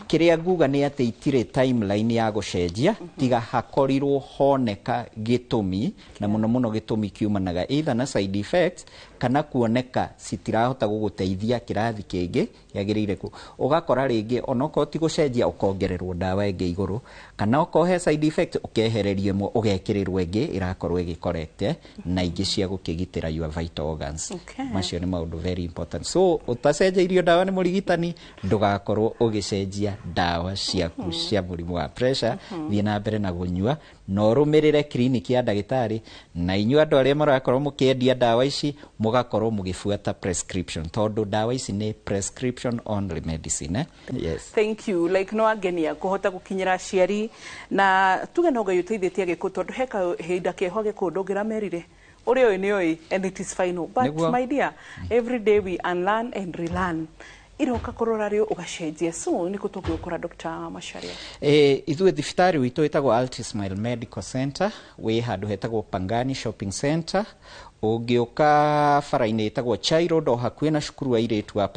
kiria nguga ni ati itire timeline ya gucenjia tiga hakorirwo honeka gitumi na muno gitumi kiumanaga either na side effects kana kuoneka citirahota guguteithia kirathi kingi yagirire ku ugakora ringi onoko ti gucenjia ukongererwo ndawa ingi iguru kana ukohe side effect ukehererio imwe ugekirirwo ingi irakorwo igikorete na ingi cia gukigitira your vital organs macio ni maundu very important so utacenjeirio ndawa ni murigitani ndugakorwo ugicenjia ndawa ciaku cia murimu wa pressure thie na mbere na gunyua no rumirire clinic ya ndagitari na inyu andu aria marakorwo mukiendia ndawa ici mugakorwo mugifuata prescription tondu ndawa ici ni prescription only medicine yes thank you like no agenia kuhota gukinyira aciari na tuge no gayuteithitie giku tondu heka hinda keho gikundu ngiramerire uri oy ni oy and it is final but my dear every day we unlearn and relearn iroka korora rio ugacenjia so niko tugukora Dr. Macharia ithuĩ thibitari witũ wĩtagwo Altismile Medical Center wĩ handũ hetagwo Pangani Shopping Center ũngĩũka bara-inĩ ĩtagwo Chai Road o hakuhĩ na cukuru wa airĩtu wa